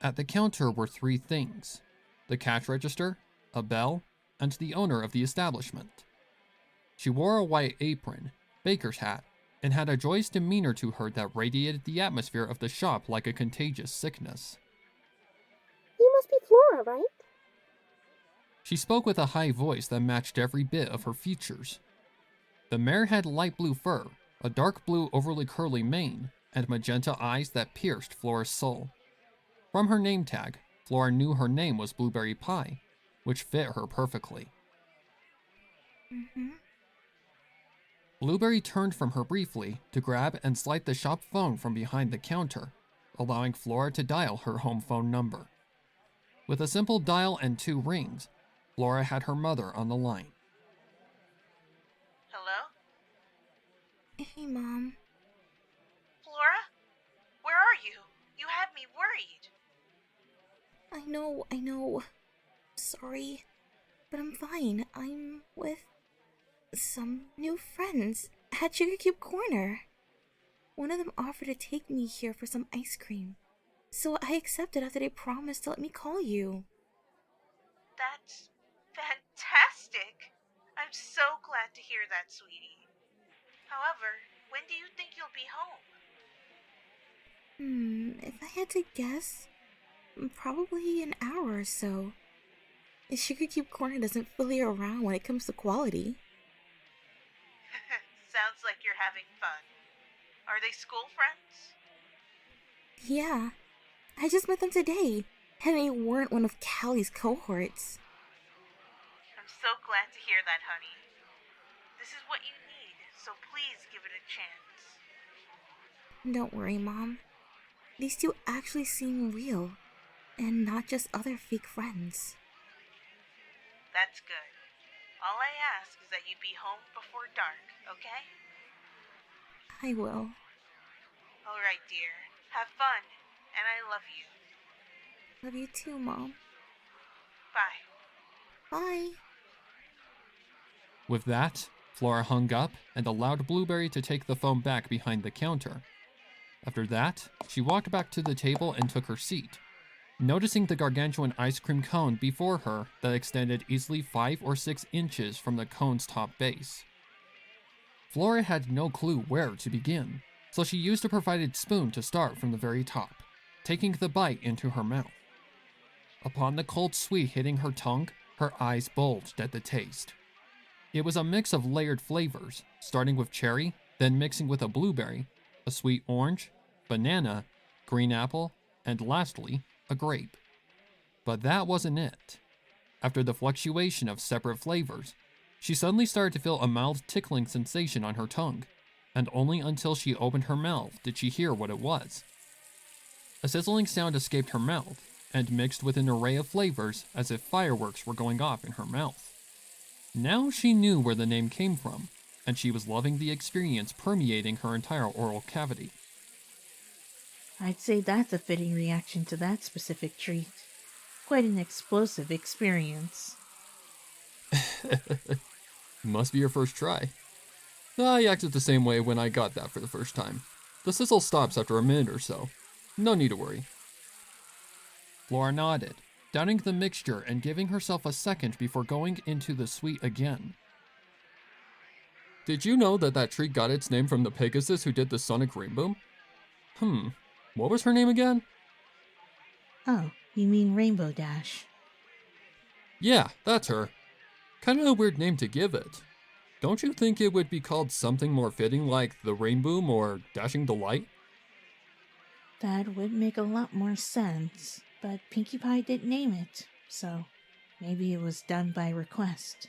S1: At the counter were 3 things: the cash register, a bell, and the owner of the establishment. She wore a white apron, baker's hat, and had a joyous demeanor to her that radiated the atmosphere of the shop like a contagious sickness.
S4: You must be Flora, right?
S1: She spoke with a high voice that matched every bit of her features. The mare had light blue fur, a dark blue overly curly mane, and magenta eyes that pierced Flora's soul. From her name tag, Flora knew her name was Blueberry Pie, which fit her perfectly.
S3: Mm-hmm.
S1: Blueberry turned from her briefly to grab and slide the shop phone from behind the counter, allowing Flora to dial her home phone number. With a simple dial and 2 rings, Flora had her mother on the line.
S2: Hello?
S3: Hey, Mom.
S2: Flora? Where are you? You had me worried.
S3: I know. Sorry, but I'm fine. I'm with some new friends at Sugar Cube Corner. One of them offered to take me here for some ice cream, so I accepted after they promised to let me call you.
S2: That's fantastic. I'm so glad to hear that, sweetie. However, when do you think you'll be home?
S3: If I had to guess, probably an hour or so. Sugar Cube Corner doesn't fully around when it comes to quality.
S2: Sounds like you're having fun. Are they school friends?
S3: Yeah, I just met them today, and they weren't one of Callie's cohorts.
S2: I'm so glad to hear that, honey. This is what you need, so please give it a chance.
S3: Don't worry, Mom. These 2 actually seem real, and not just other fake friends.
S2: That's good. All I ask is that you be home before dark, okay?
S3: I will.
S2: Alright, dear. Have fun, and I love you.
S3: Love you too, Mom.
S2: Bye.
S3: Bye.
S1: With that, Flora hung up and allowed Blueberry to take the phone back behind the counter. After that, she walked back to the table and took her seat, noticing the gargantuan ice cream cone before her that extended easily 5 or 6 inches from the cone's top base. Flora had no clue where to begin, so she used a provided spoon to start from the very top, taking the bite into her mouth. Upon the cold sweet hitting her tongue, her eyes bulged at the taste. It was a mix of layered flavors, starting with cherry, then mixing with a blueberry, a sweet orange, banana, green apple, and lastly, a grape. But that wasn't it. After the fluctuation of separate flavors, she suddenly started to feel a mild tickling sensation on her tongue, and only until she opened her mouth did she hear what it was. A sizzling sound escaped her mouth, and mixed with an array of flavors as if fireworks were going off in her mouth. Now she knew where the name came from, and she was loving the experience permeating her entire oral cavity.
S2: I'd say that's a fitting reaction to that specific treat. Quite an explosive experience.
S1: Must be your first try. I acted the same way when I got that for the first time. The sizzle stops after a minute or so. No need to worry. Flora nodded, downing the mixture and giving herself a second before going into the sweet again. Did you know that treat got its name from the Pegasus who did the sonic rainbow? What was her name again?
S2: Oh, You mean Rainbow Dash?
S1: Yeah, that's her. Kinda a weird name to give it. Don't you think it would be called something more fitting like the Rainboom or Dashing Delight?
S2: That would make a lot more sense, but Pinkie Pie didn't name it, so maybe it was done by request.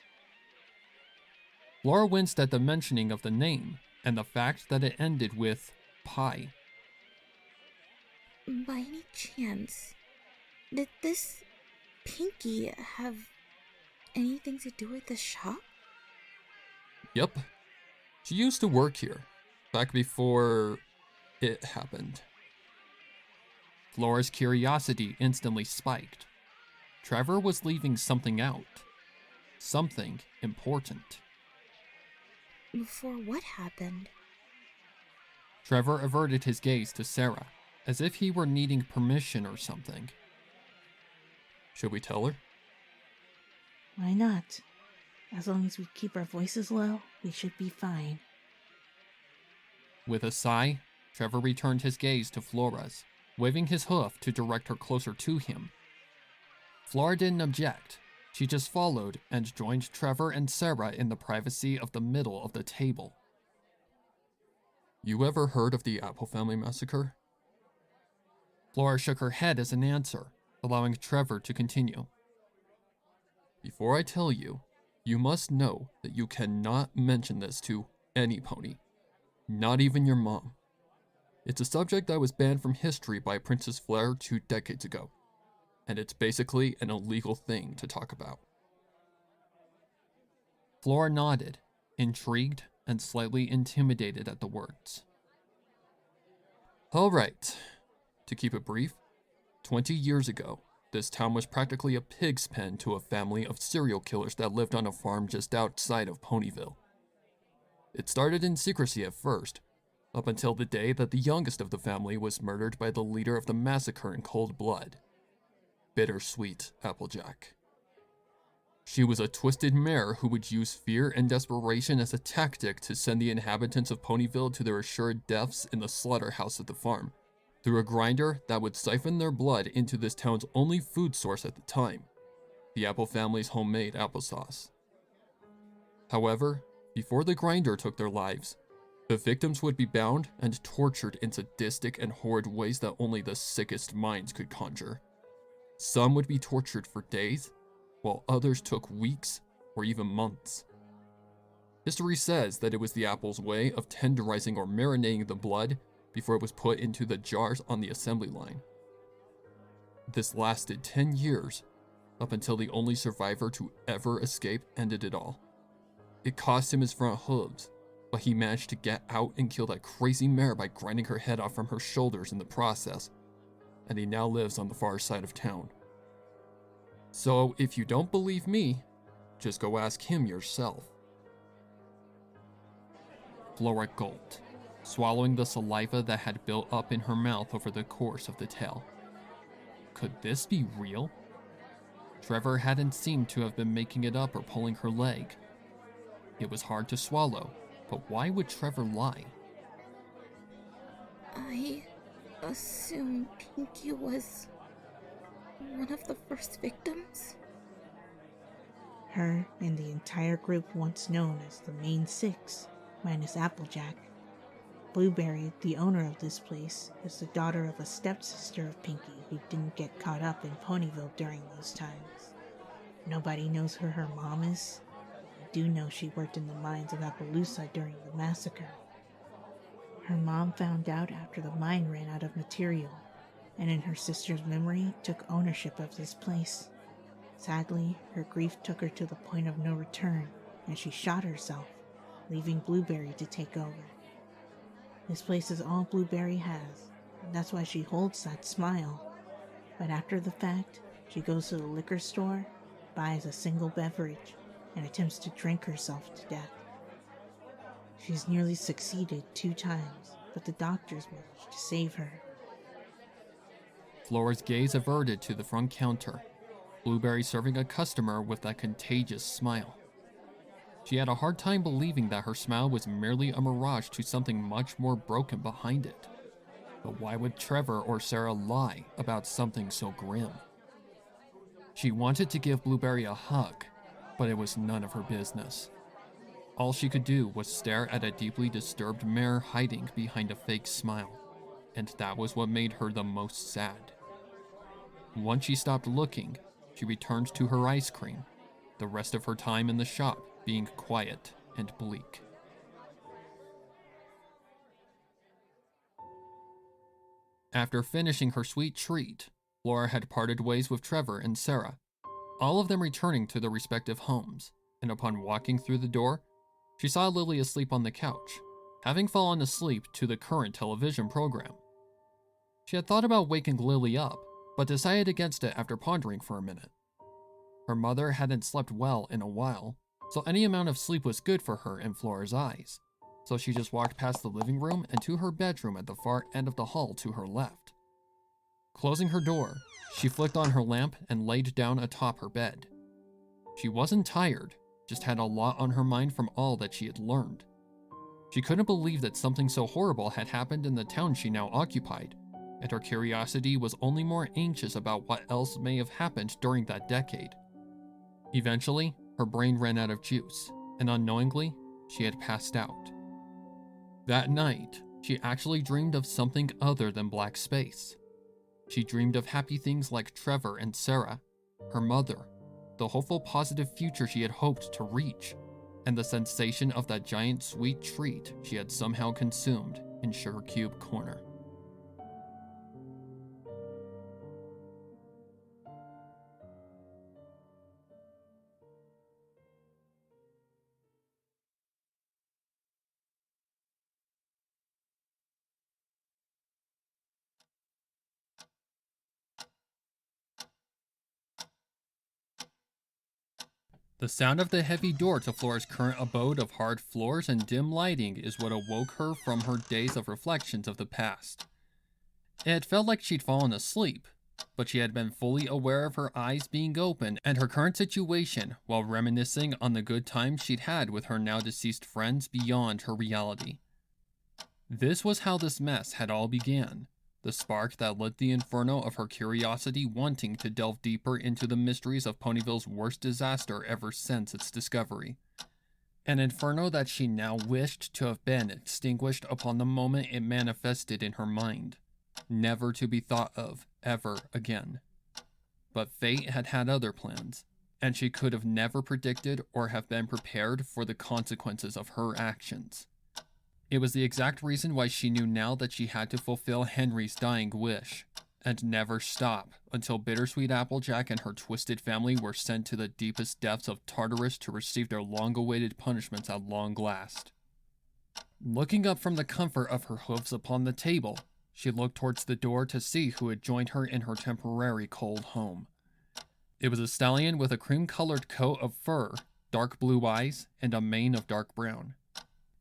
S1: Flora winced at the mentioning of the name and the fact that it ended with pie.
S3: By any chance, did this Pinkie have anything to do with the shop?
S1: Yep. She used to work here, back before it happened. Flora's curiosity instantly spiked. Trevor was leaving something out. Something important.
S3: Before what happened?
S1: Trevor averted his gaze to Sarah, as if he were needing permission or something. Should we tell her?
S2: Why not? As long as we keep our voices low, we should be fine.
S1: With a sigh, Trevor returned his gaze to Flora's, waving his hoof to direct her closer to him. Flora didn't object. She just followed and joined Trevor and Sarah in the privacy of the middle of the table. You ever heard of the Apple Family Massacre? Flora shook her head as an answer, allowing Trevor to continue. Before I tell you, you must know that you cannot mention this to any pony, not even your mom. It's a subject that was banned from history by Princess Fleur 2 decades ago, and it's basically an illegal thing to talk about. Flora nodded, intrigued and slightly intimidated at the words. All right, to keep it brief, 20 years ago, this town was practically a pig's pen to a family of serial killers that lived on a farm just outside of Ponyville. It started in secrecy at first, up until the day that the youngest of the family was murdered by the leader of the massacre in cold blood, Bittersweet Applejack. She was a twisted mare who would use fear and desperation as a tactic to send the inhabitants of Ponyville to their assured deaths in the slaughterhouse of the farm, through a grinder that would siphon their blood into this town's only food source at the time, the Apple family's homemade applesauce. However, before the grinder took their lives, the victims would be bound and tortured in sadistic and horrid ways that only the sickest minds could conjure. Some would be tortured for days, while others took weeks or even months. History says that it was the apple's way of tenderizing or marinating the blood before it was put into the jars on the assembly line. This lasted 10 years, up until the only survivor to ever escape ended it all. It cost him his front hooves, but he managed to get out and kill that crazy mare by grinding her head off from her shoulders in the process, and he now lives on the far side of town. So if you don't believe me, just go ask him yourself. Flora gulped, swallowing the saliva that had built up in her mouth over the course of the tale. Could this be real? Trevor hadn't seemed to have been making it up or pulling her leg. It was hard to swallow, but why would Trevor lie?
S3: I assume Pinkie was one of the first victims?
S2: Her and the entire group once known as the Main Six, minus Applejack. Blueberry, the owner of this place, is the daughter of a stepsister of Pinkie who didn't get caught up in Ponyville during those times. Nobody knows who her mom is. I do know she worked in the mines of Appaloosa during the massacre. Her mom found out after the mine ran out of material, and in her sister's memory took ownership of this place. Sadly, her grief took her to the point of no return, and she shot herself, leaving Blueberry to take over. This place is all Blueberry has, and that's why she holds that smile. But after the fact, she goes to the liquor store, buys a single beverage, and attempts to drink herself to death. She's nearly succeeded 2 times, but the doctors managed to save her.
S1: Flora's gaze averted to the front counter, Blueberry serving a customer with that contagious smile. She had a hard time believing that her smile was merely a mirage to something much more broken behind it. But why would Trevor or Sarah lie about something so grim? She wanted to give Blueberry a hug, but it was none of her business. All she could do was stare at a deeply disturbed mare hiding behind a fake smile, and that was what made her the most sad. Once she stopped looking, she returned to her ice cream, the rest of her time in the shop being quiet and bleak. After finishing her sweet treat, Flora had parted ways with Trevor and Sarah, all of them returning to their respective homes, and upon walking through the door, she saw Lily asleep on the couch, having fallen asleep to the current television program. She had thought about waking Lily up, but decided against it after pondering for a minute. Her mother hadn't slept well in a while, so any amount of sleep was good for her in Flora's eyes, so she just walked past the living room and to her bedroom at the far end of the hall to her left. Closing her door, she flicked on her lamp and laid down atop her bed. She wasn't tired, just had a lot on her mind from all that she had learned. She couldn't believe that something so horrible had happened in the town she now occupied, and her curiosity was only more anxious about what else may have happened during that decade. Eventually, her brain ran out of juice, and unknowingly, she had passed out. That night, she actually dreamed of something other than black space. She dreamed of happy things like Trevor and Sarah, her mother, the hopeful positive future she had hoped to reach, and the sensation of that giant sweet treat she had somehow consumed in Sugar Cube Corner. The sound of the heavy door to Flora's current abode of hard floors and dim lighting is what awoke her from her days of reflections of the past. It had felt like she'd fallen asleep, but she had been fully aware of her eyes being open and her current situation while reminiscing on the good times she'd had with her now deceased friends beyond her reality. This was how this mess had all began. The spark that lit the inferno of her curiosity wanting to delve deeper into the mysteries of Ponyville's worst disaster ever since its discovery. An inferno that she now wished to have been extinguished upon the moment it manifested in her mind, never to be thought of ever again. But fate had had other plans, and she could have never predicted or have been prepared for the consequences of her actions. It was the exact reason why she knew now that she had to fulfill Henry's dying wish, and never stop until Bittersweet Applejack and her twisted family were sent to the deepest depths of Tartarus to receive their long-awaited punishments at long last. Looking up from the comfort of her hooves upon the table, she looked towards the door to see who had joined her in her temporary cold home. It was a stallion with a cream-colored coat of fur, dark blue eyes, and a mane of dark brown.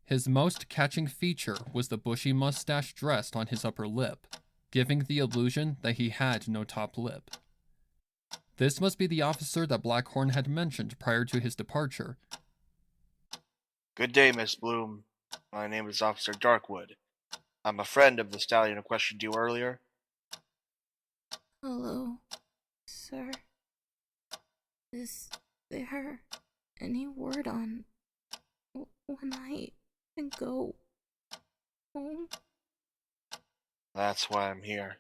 S1: His most catching feature was the bushy mustache dressed on his upper lip, giving the illusion that he had no top lip. This must be the officer that Blackhorn had mentioned prior to his departure.
S5: Good day, Miss Bloom. My name is Officer Darkwood. I'm a friend of the stallion who questioned you earlier.
S3: Hello, sir. Is there any word on when I can go home?
S5: That's why I'm here.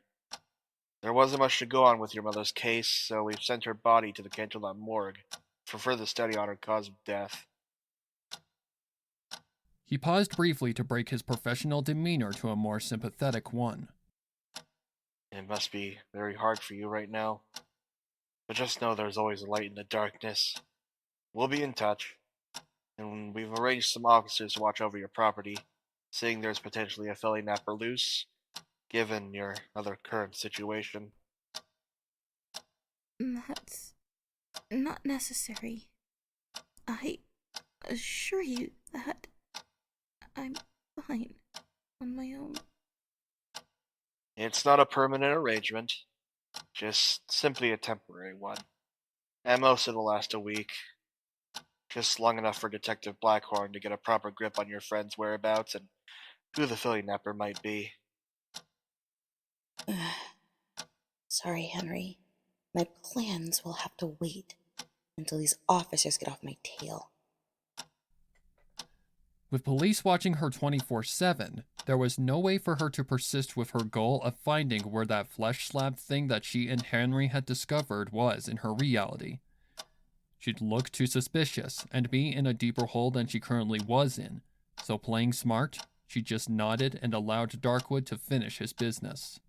S5: There wasn't much to go on with your mother's case, so we've sent her body to the Canterlot morgue for further study on her cause of death.
S1: He paused briefly to break his professional demeanor to a more sympathetic one.
S5: It must be very hard for you right now, but just know there's always a light in the darkness. We'll be in touch, and we've arranged some officers to watch over your property, seeing there's potentially a felly napper loose, given your other current situation.
S3: That's not necessary. I assure you that I'm fine on my own.
S5: It's not a permanent arrangement, just simply a temporary one. And most it'll last a week. Just long enough for Detective Blackhorn to get a proper grip on your friend's whereabouts and who the filly napper might be.
S6: Sorry, Henry. My plans will have to wait until these officers get off my tail.
S1: With police watching her 24/7, there was no way for her to persist with her goal of finding where that flesh slab thing that she and Henry had discovered was in her reality. She'd look too suspicious and be in a deeper hole than she currently was in, so playing smart, she just nodded and allowed Darkwood to finish his business.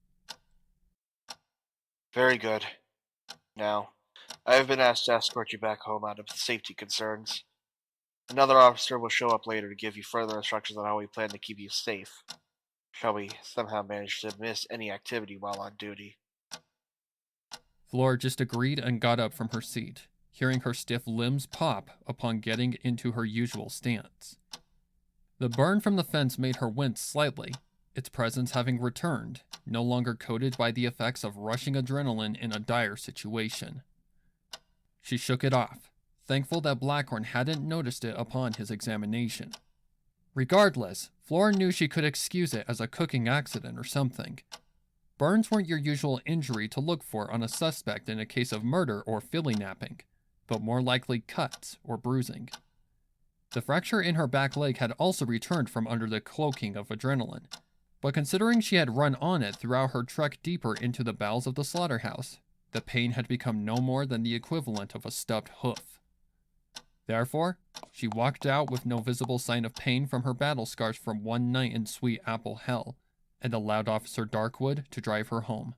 S5: Very good. Now, I have been asked to escort you back home out of safety concerns. Another officer will show up later to give you further instructions on how we plan to keep you safe. Shall we somehow manage to miss any activity while on duty?
S1: Flora just agreed and got up from her seat, hearing her stiff limbs pop upon getting into her usual stance. The burn from the fence made her wince slightly, its presence having returned, no longer coated by the effects of rushing adrenaline in a dire situation. She shook it off, thankful that Blackhorn hadn't noticed it upon his examination. Regardless, Flora knew she could excuse it as a cooking accident or something. Burns weren't your usual injury to look for on a suspect in a case of murder or filly napping, but more likely cuts or bruising. The fracture in her back leg had also returned from under the cloaking of adrenaline, but considering she had run on it throughout her trek deeper into the bowels of the slaughterhouse, the pain had become no more than the equivalent of a stubbed hoof. Therefore, she walked out with no visible sign of pain from her battle scars from one night in Sweet Apple Hell, and allowed Officer Darkwood to drive her home.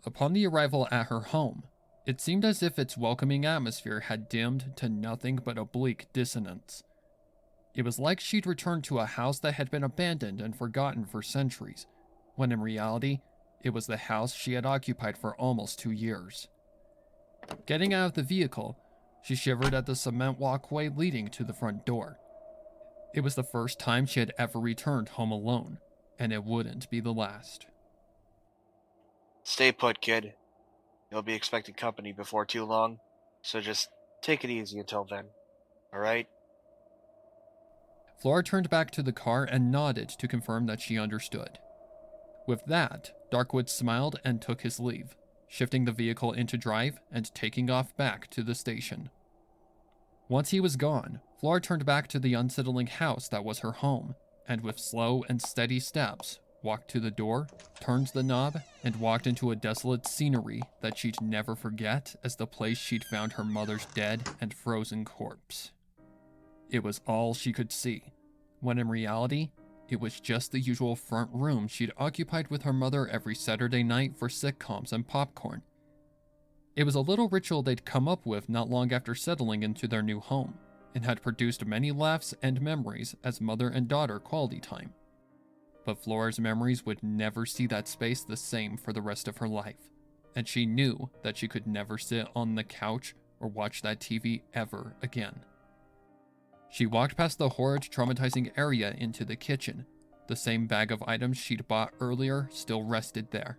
S1: Upon the arrival at her home, it seemed as if its welcoming atmosphere had dimmed to nothing but a bleak dissonance. It was like she'd returned to a house that had been abandoned and forgotten for centuries, when in reality, it was the house she had occupied for almost 2 years. Getting out of the vehicle, she shivered at the cement walkway leading to the front door. It was the first time she had ever returned home alone, and it wouldn't be the last.
S5: Stay put, kid. You'll be expecting company before too long, so just take it easy until then, alright?
S1: Flora turned back to the car and nodded to confirm that she understood. With that, Darkwood smiled and took his leave, shifting the vehicle into drive and taking off back to the station. Once he was gone, Flora turned back to the unsettling house that was her home, and with slow and steady steps, walked to the door, turned the knob, and walked into a desolate scenery that she'd never forget as the place she'd found her mother's dead and frozen corpse. It was all she could see, when in reality, it was just the usual front room she'd occupied with her mother every Saturday night for sitcoms and popcorn. It was a little ritual they'd come up with not long after settling into their new home, and had produced many laughs and memories as mother and daughter quality time. But Flora's memories would never see that space the same for the rest of her life, and she knew that she could never sit on the couch or watch that TV ever again. She walked past the horrid, traumatizing area into the kitchen. The same bag of items she'd bought earlier still rested there.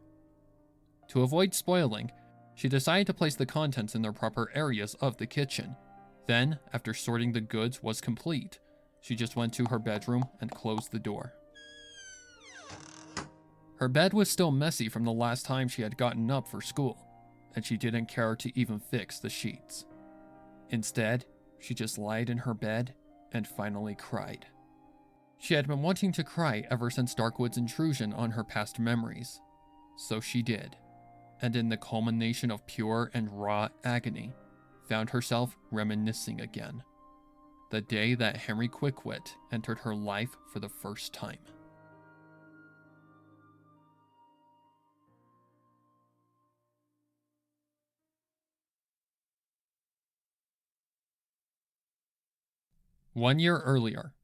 S1: To avoid spoiling, she decided to place the contents in their proper areas of the kitchen. Then, after sorting the goods was complete, she just went to her bedroom and closed the door. Her bed was still messy from the last time she had gotten up for school, and she didn't care to even fix the sheets. Instead, she just lied in her bed and finally cried. She had been wanting to cry ever since Darkwood's intrusion on her past memories. So she did, and in the culmination of pure and raw agony, found herself reminiscing again. The day that Henry Quickwit entered her life for the first time. One year earlier.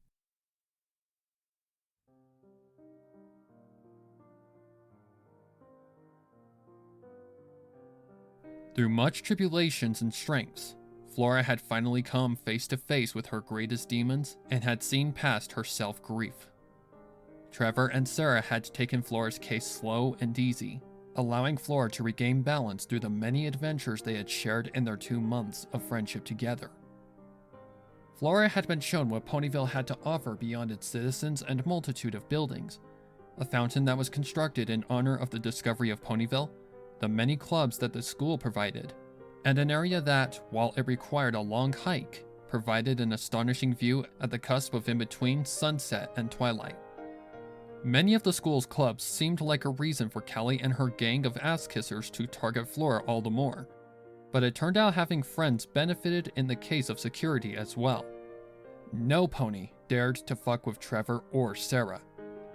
S1: Through much tribulations and strengths, Flora had finally come face to face with her greatest demons and had seen past her self-grief. Trevor and Sarah had taken Flora's case slow and easy, allowing Flora to regain balance through the many adventures they had shared in their 2 months of friendship together. Flora had been shown what Ponyville had to offer beyond its citizens and multitude of buildings, a fountain that was constructed in honor of the discovery of Ponyville, the many clubs that the school provided, and an area that, while it required a long hike, provided an astonishing view at the cusp of in between sunset and twilight. Many of the school's clubs seemed like a reason for Callie and her gang of ass-kissers to target Flora all the more, but it turned out having friends benefited in the case of security as well. No pony dared to fuck with Trevor or Sarah,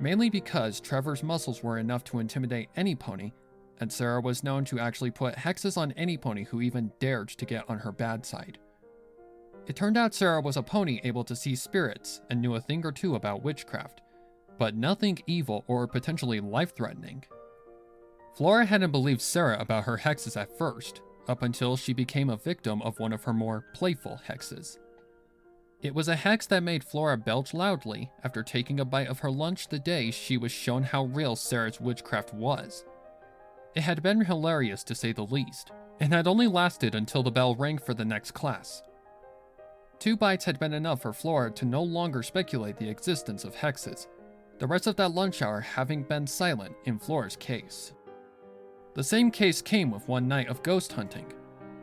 S1: mainly because Trevor's muscles were enough to intimidate any pony, and Sarah was known to actually put hexes on any pony who even dared to get on her bad side. It turned out Sarah was a pony able to see spirits and knew a thing or two about witchcraft, but nothing evil or potentially life-threatening. Flora hadn't believed Sarah about her hexes at first, up until she became a victim of one of her more playful hexes. It was a hex that made Flora belch loudly after taking a bite of her lunch the day she was shown how real Sarah's witchcraft was. It had been hilarious to say the least, and had only lasted until the bell rang for the next class. 2 bites had been enough for Flora to no longer speculate the existence of hexes, the rest of that lunch hour having been silent in Flora's case. The same case came with one night of ghost hunting,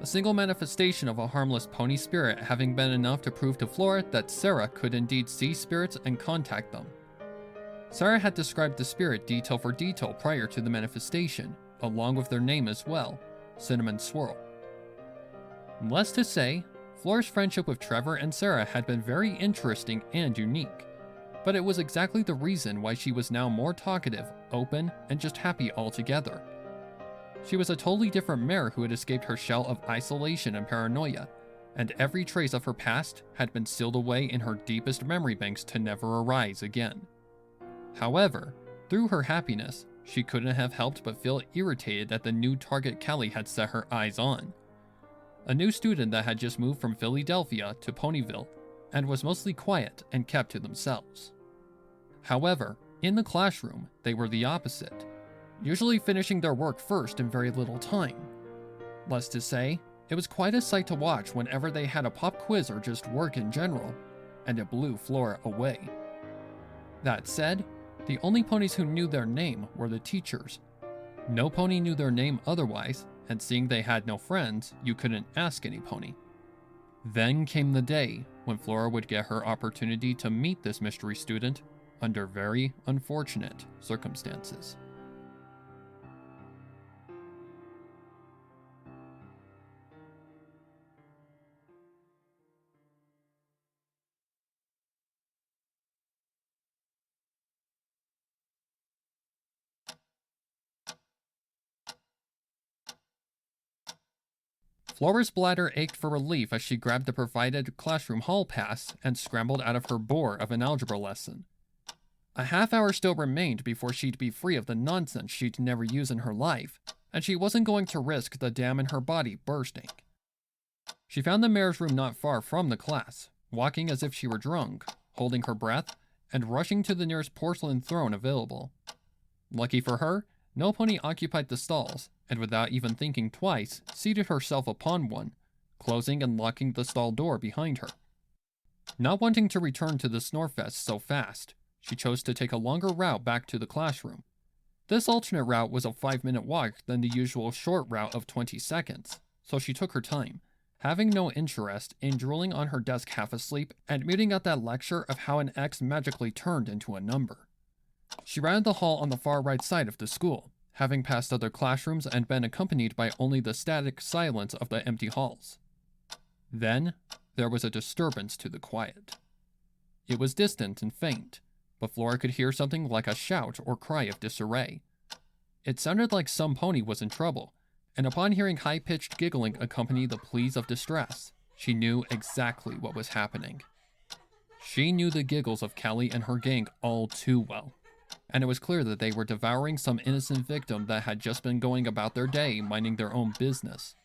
S1: a single manifestation of a harmless pony spirit having been enough to prove to Flora that Sarah could indeed see spirits and contact them. Sarah had described the spirit detail for detail prior to the manifestation, along with their name as well, Cinnamon Swirl. Less to say, Flora's friendship with Trevor and Sarah had been very interesting and unique, but it was exactly the reason why she was now more talkative, open, and just happy altogether. She was a totally different mare who had escaped her shell of isolation and paranoia, and every trace of her past had been sealed away in her deepest memory banks to never arise again. However, through her happiness, she couldn't have helped but feel irritated at the new target Callie had set her eyes on. A new student that had just moved from Philadelphia to Ponyville, and was mostly quiet and kept to themselves. However, in the classroom, they were the opposite, usually finishing their work first in very little time. Less to say, it was quite a sight to watch whenever they had a pop quiz or just work in general, and it blew Flora away. That said, the only ponies who knew their name were the teachers. No pony knew their name otherwise, and seeing they had no friends, you couldn't ask any pony. Then came the day when Flora would get her opportunity to meet this mystery student under very unfortunate circumstances. Flora's bladder ached for relief as she grabbed the provided classroom hall pass and scrambled out of her bore of an algebra lesson. A half hour still remained before she'd be free of the nonsense she'd never use in her life, and she wasn't going to risk the dam in her body bursting. She found the mayor's room not far from the class, walking as if she were drunk, holding her breath, and rushing to the nearest porcelain throne available. Lucky for her, no pony occupied the stalls, and without even thinking twice, seated herself upon one, closing and locking the stall door behind her. Not wanting to return to the Snorefest so fast, she chose to take a longer route back to the classroom. This alternate route was a 5-minute walk than the usual short route of 20 seconds, so she took her time, having no interest in drooling on her desk half asleep and muting out that lecture of how an X magically turned into a number. She rounded the hall on the far right side of the school, having passed other classrooms and been accompanied by only the static silence of the empty halls. Then, there was a disturbance to the quiet. It was distant and faint, but Flora could hear something like a shout or cry of disarray. It sounded like some pony was in trouble, and upon hearing high-pitched giggling accompany the pleas of distress, she knew exactly what was happening. She knew the giggles of Callie and her gang all too well, and it was clear that they were devouring some innocent victim that had just been going about their day minding their own business.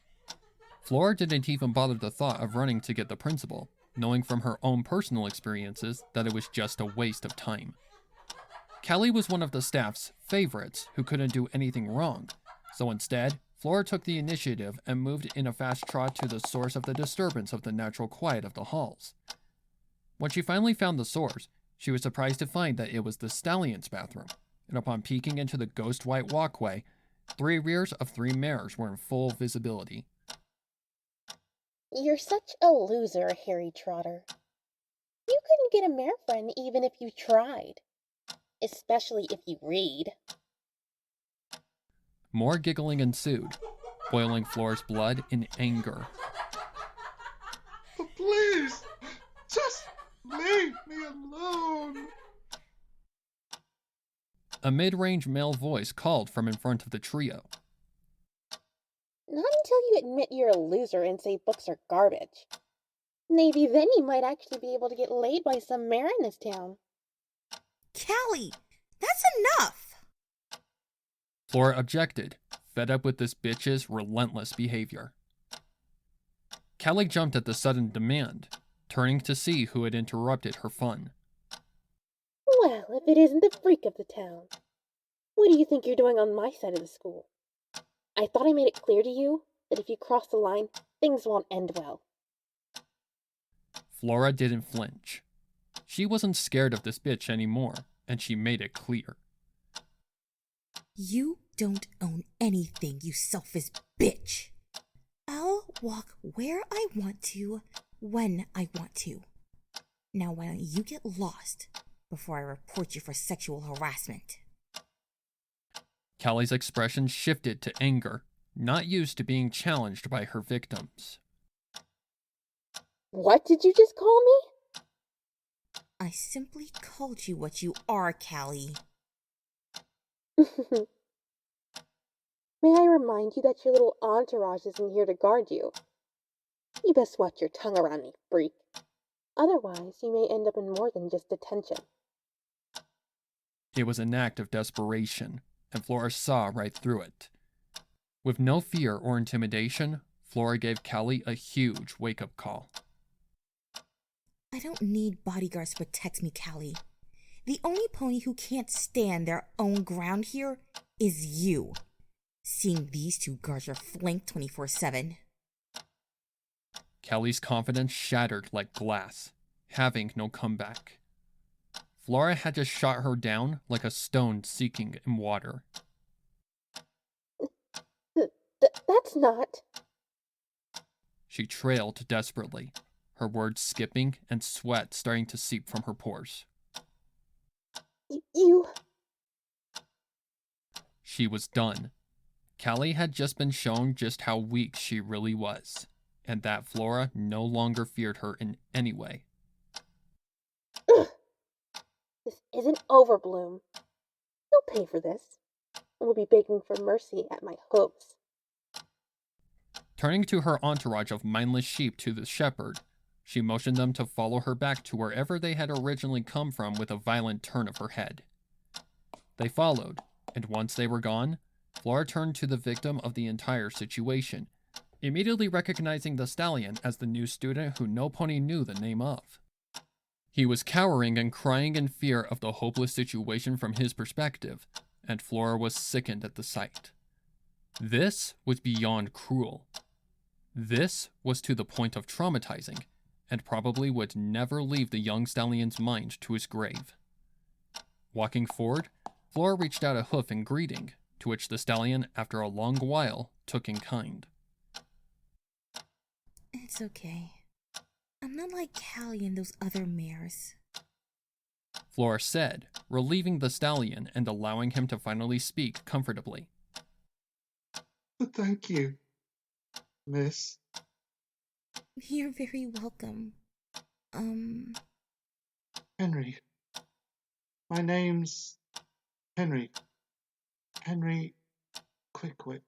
S1: Flora didn't even bother the thought of running to get the principal, knowing from her own personal experiences that it was just a waste of time. Callie was one of the staff's favorites who couldn't do anything wrong, so instead, Flora took the initiative and moved in a fast trot to the source of the disturbance of the natural quiet of the halls. When she finally found the source, she was surprised to find that it was the stallion's bathroom, and upon peeking into the ghost white walkway, 3 rears of 3 mares were in full visibility.
S7: You're such a loser, Harry Trotter. You couldn't get a mare friend even if you tried. Especially if you read.
S1: More giggling ensued, boiling Flora's blood in anger.
S8: But please, just leave me alone.
S1: A mid-range male voice called from in front of the trio.
S7: Not until you admit you're a loser and say books are garbage. Maybe then you might actually be able to get laid by some mare in this town.
S3: Callie, that's enough!
S1: Flora objected, fed up with this bitch's relentless behavior. Callie jumped at the sudden demand, turning to see who had interrupted her fun.
S7: Well, if it isn't the freak of the town. What do you think you're doing on my side of the school? I thought I made it clear to you that if you cross the line, things won't end well.
S1: Flora didn't flinch. She wasn't scared of this bitch anymore, and she made it clear.
S3: You don't own anything, you selfish bitch. I'll walk where I want to, when I want to. Now why don't you get lost before I report you for sexual harassment?
S1: Callie's expression shifted to anger, not used to being challenged by her victims.
S7: What did you just call me?
S3: I simply called you what you are, Callie.
S7: May I remind you that your little entourage isn't here to guard you? You best watch your tongue around me, freak. Otherwise, you may end up in more than just detention.
S1: It was an act of desperation, and Flora saw right through it. With no fear or intimidation, Flora gave Callie a huge wake-up call.
S3: I don't need bodyguards to protect me, Callie. The only pony who can't stand their own ground here is you. Seeing these two guards are flanked 24/7.
S1: Callie's confidence shattered like glass, having no comeback. Flora had just shot her down like a stone sinking in water.
S7: That's not...
S1: She trailed desperately, her words skipping and sweat starting to seep from her pores.
S7: You...
S1: She was done. Callie had just been shown just how weak she really was, and that Flora no longer feared her in any way.
S7: Ugh. This isn't over, Bloom. You'll pay for this, and will be begging for mercy at my hooves.
S1: Turning to her entourage of mindless sheep to the shepherd, she motioned them to follow her back to wherever they had originally come from with a violent turn of her head. They followed, and once they were gone, Flora turned to the victim of the entire situation, immediately recognizing the stallion as the new student who no pony knew the name of. He was cowering and crying in fear of the hopeless situation from his perspective, and Flora was sickened at the sight. This was beyond cruel. This was to the point of traumatizing, and probably would never leave the young stallion's mind to his grave. Walking forward, Flora reached out a hoof in greeting, to which the stallion, after a long while, took in kind.
S3: It's okay. I'm not like Callie and those other mares.
S1: Flora said, relieving the stallion and allowing him to finally speak comfortably.
S8: Thank you, miss.
S3: You're very welcome.
S8: Henry. My name's Henry. Henry Quickwit.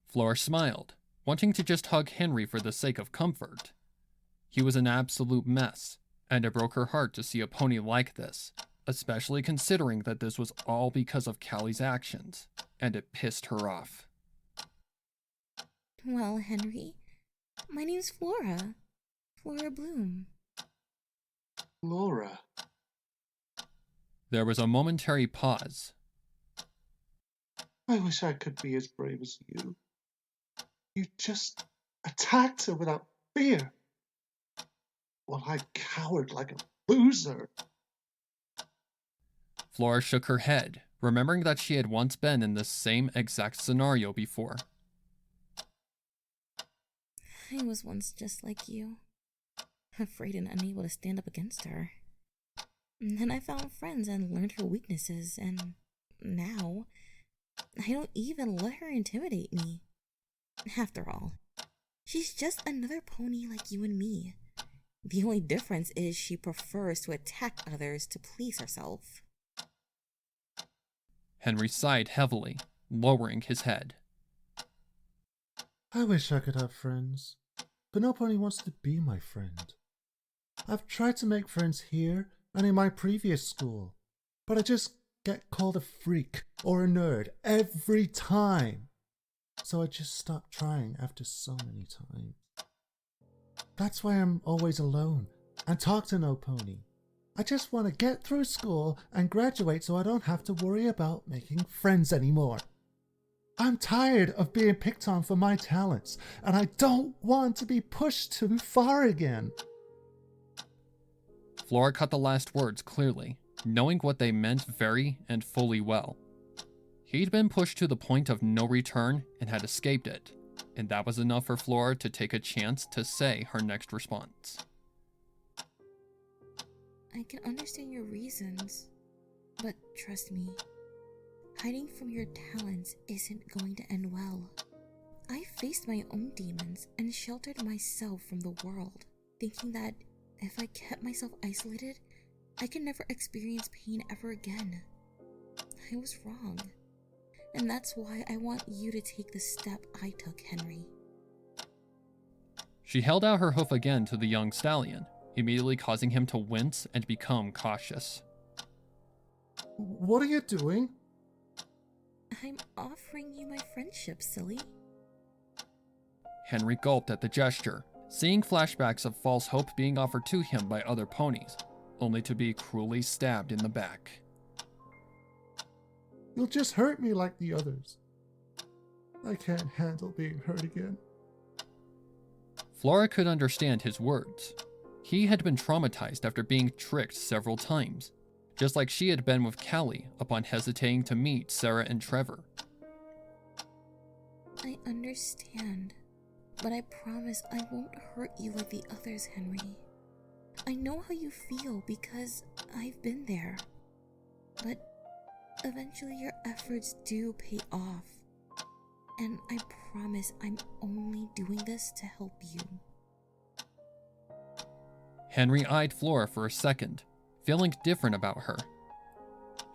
S1: Flora smiled, wanting to just hug Henry for the sake of comfort. He was an absolute mess, and it broke her heart to see a pony like this, especially considering that this was all because of Callie's actions, and it pissed her off.
S3: Well, Henry, my name's Flora. Flora Bloom.
S8: Laura.
S1: There was a momentary pause.
S8: I wish I could be as brave as you. You just attacked her without fear. While I cowered like a loser.
S1: Flora shook her head, remembering that she had once been in the same exact scenario before.
S3: I was once just like you, afraid and unable to stand up against her. And then I found friends and learned her weaknesses, and now I don't even let her intimidate me. After all, she's just another pony like you and me. The only difference is she prefers to attack others to please herself.
S1: Henry sighed heavily, lowering his head.
S9: I wish I could have friends, but no pony wants to be my friend. I've tried to make friends here and in my previous school, but I just get called a freak or a nerd every time. So I just stopped trying after so many times. That's why I'm always alone and talk to no pony. I just want to get through school and graduate so I don't have to worry about making friends anymore. I'm tired of being picked on for my talents, and I don't want to be pushed too far again.
S1: Flora cut the last words clearly, knowing what they meant very and fully well. He'd been pushed to the point of no return and had escaped it, and that was enough for Flora to take a chance to say her next response.
S3: I can understand your reasons, but trust me, hiding from your talents isn't going to end well. I faced my own demons and sheltered myself from the world, thinking that if I kept myself isolated, I could never experience pain ever again. I was wrong, and that's why I want you to take the step I took, Henry.
S1: She held out her hoof again to the young stallion, immediately causing him to wince and become cautious.
S9: What are you doing?
S3: I'm offering you my friendship, silly.
S1: Henry gulped at the gesture, seeing flashbacks of false hope being offered to him by other ponies, only to be cruelly stabbed in the back.
S9: You'll just hurt me like the others. I can't handle being hurt again.
S1: Flora could understand his words. He had been traumatized after being tricked several times, just like she had been with Callie upon hesitating to meet Sarah and Trevor.
S3: I understand, but I promise I won't hurt you like the others, Henry. I know how you feel because I've been there. But eventually your efforts do pay off. And I promise I'm only doing this to help you.
S1: Henry eyed Flora for a second, feeling different about her.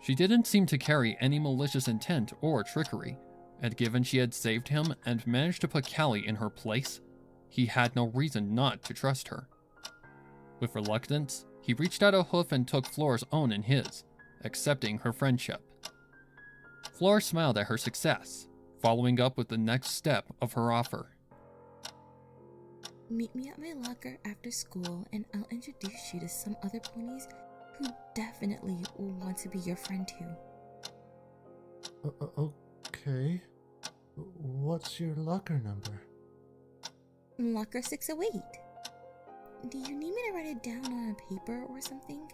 S1: She didn't seem to carry any malicious intent or trickery, and given she had saved him and managed to put Callie in her place, he had no reason not to trust her. With reluctance, he reached out a hoof and took Flora's own in his, accepting her friendship. Flora smiled at her success, following up with the next step of her offer.
S3: Meet me at my locker after school and I'll introduce you to some other ponies who definitely will want to be your friend too.
S9: Okay. What's your locker number?
S3: Locker 608. Do you need me to write it down on a paper or something?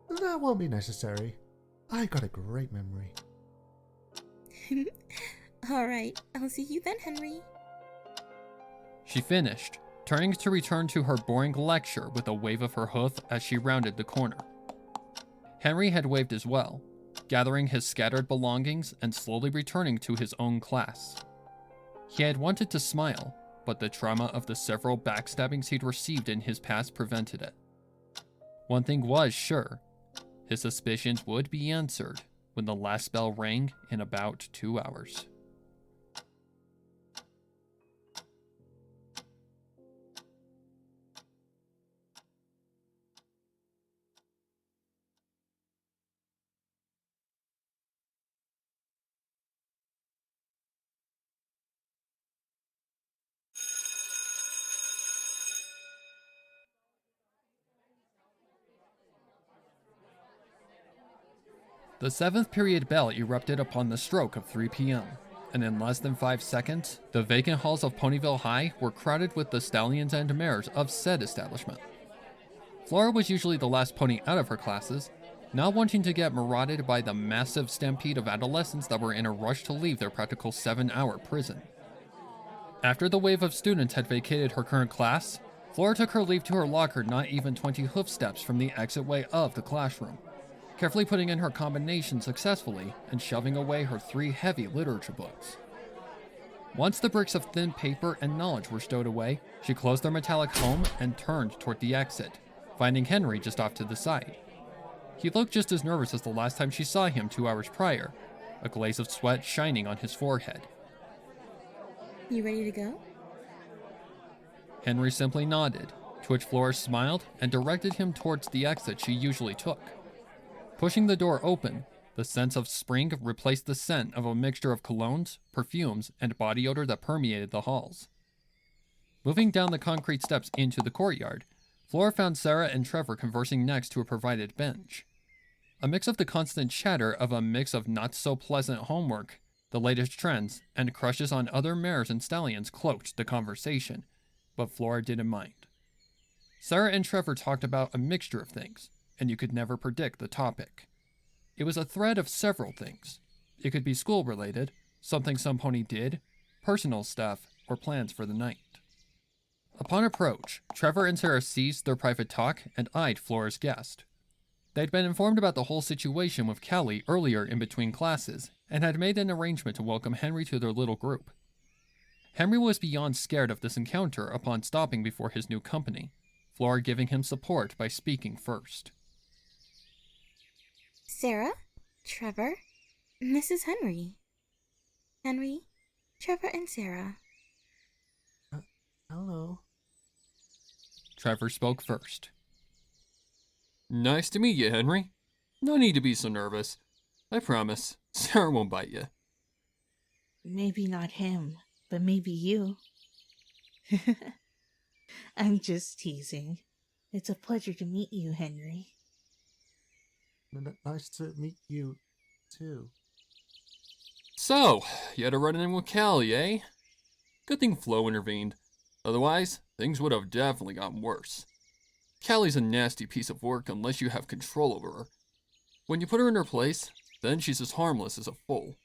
S9: That won't be necessary. I got a great memory.
S3: Alright, I'll see you then, Henry.
S1: She finished, turning to return to her boring lecture with a wave of her hoof as she rounded the corner. Henry had waved as well, gathering his scattered belongings and slowly returning to his own class. He had wanted to smile, but the trauma of the several backstabbings he'd received in his past prevented it. One thing was sure, his suspicions would be answered when the last bell rang in about 2 hours. The 7th period bell erupted upon the stroke of 3 p.m., and in less than 5 seconds, the vacant halls of Ponyville High were crowded with the stallions and mares of said establishment. Flora was usually the last pony out of her classes, not wanting to get marauded by the massive stampede of adolescents that were in a rush to leave their practical 7-hour prison. After the wave of students had vacated her current class, Flora took her leave to her locker not even 20 hoof steps from the exitway of the classroom, carefully putting in her combination successfully and shoving away her 3 heavy literature books. Once the bricks of thin paper and knowledge were stowed away, she closed their metallic home and turned toward the exit, finding Henry just off to the side. He looked just as nervous as the last time she saw him 2 hours prior, a glaze of sweat shining on his forehead.
S3: You ready to go?
S1: Henry simply nodded, to which Flora smiled and directed him towards the exit she usually took. Pushing the door open, the sense of spring replaced the scent of a mixture of colognes, perfumes, and body odor that permeated the halls. Moving down the concrete steps into the courtyard, Flora found Sarah and Trevor conversing next to a provided bench. A mix of the constant chatter of a mix of not-so-pleasant homework, the latest trends, and crushes on other mares and stallions cloaked the conversation, but Flora didn't mind. Sarah and Trevor talked about a mixture of things, and you could never predict the topic. It was a thread of several things. It could be school-related, something some pony did, personal stuff, or plans for the night. Upon approach, Trevor and Sarah ceased their private talk and eyed Flora's guest. They'd been informed about the whole situation with Callie earlier in between classes, and had made an arrangement to welcome Henry to their little group. Henry was beyond scared of this encounter upon stopping before his new company, Flora giving him support by speaking first.
S3: Sarah, Trevor, this is Henry. Henry, Trevor, and Sarah.
S9: Hello.
S1: Trevor spoke first. Nice to meet you, Henry. No need to be so nervous. I promise, Sarah won't bite you.
S2: Maybe not him, but maybe you. I'm just teasing. It's a pleasure to meet you, Henry.
S9: Nice to meet you, too.
S1: So, you had a run-in with Callie, eh? Good thing Flo intervened. Otherwise, things would have definitely gotten worse. Callie's a nasty piece of work unless you have control over her. When you put her in her place, then she's as harmless as a foal.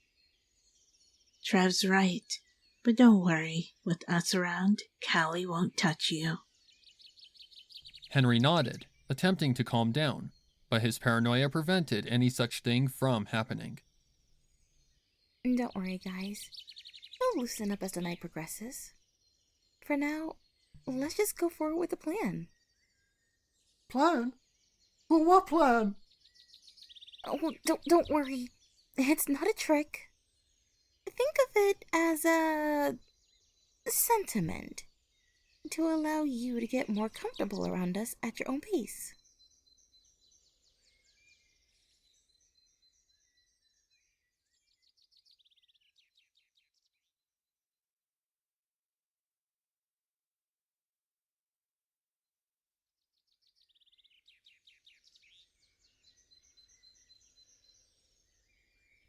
S2: Trev's right. But don't worry, with us around, Callie won't touch you.
S1: Henry nodded, attempting to calm down, but his paranoia prevented any such thing from happening.
S3: Don't worry, guys. I'll loosen up as the night progresses. For now, let's just go forward with the plan.
S9: Plan? Well, what plan?
S3: Oh, don't worry. It's not a trick. Think of it as a sentiment to allow you to get more comfortable around us at your own pace.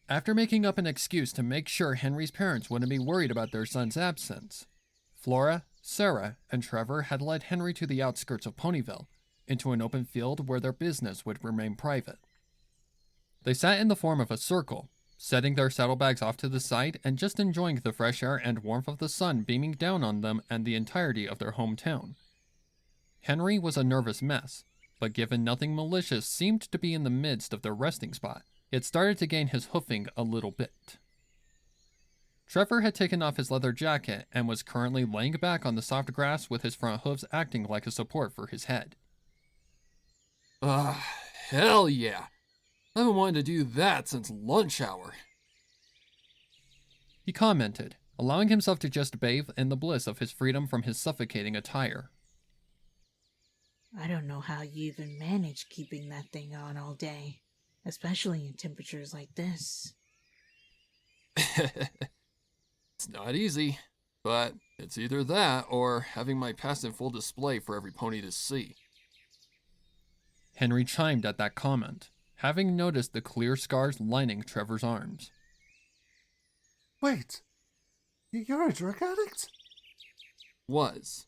S1: After making up an excuse to make sure Henry's parents wouldn't be worried about their son's absence, Flora, Sarah, and Trevor had led Henry to the outskirts of Ponyville, into an open field where their business would remain private. They sat in the form of a circle, setting their saddlebags off to the side and just enjoying the fresh air and warmth of the sun beaming down on them and the entirety of their hometown. Henry was a nervous mess, but given nothing malicious seemed to be in the midst of their resting spot, it started to gain his hoofing a little bit. Trevor had taken off his leather jacket and was currently laying back on the soft grass with his front hooves acting like a support for his head. Hell yeah! I haven't wanted to do that since lunch hour. He commented, allowing himself to just bathe in the bliss of his freedom from his suffocating attire.
S2: I don't know how you even manage keeping that thing on all day, especially in temperatures like this.
S1: It's not easy, but it's either that or having my past in full display for every pony to see. Henry chimed at that comment, having noticed the clear scars lining Trevor's arms.
S9: Wait, you're a drug addict?
S1: Was.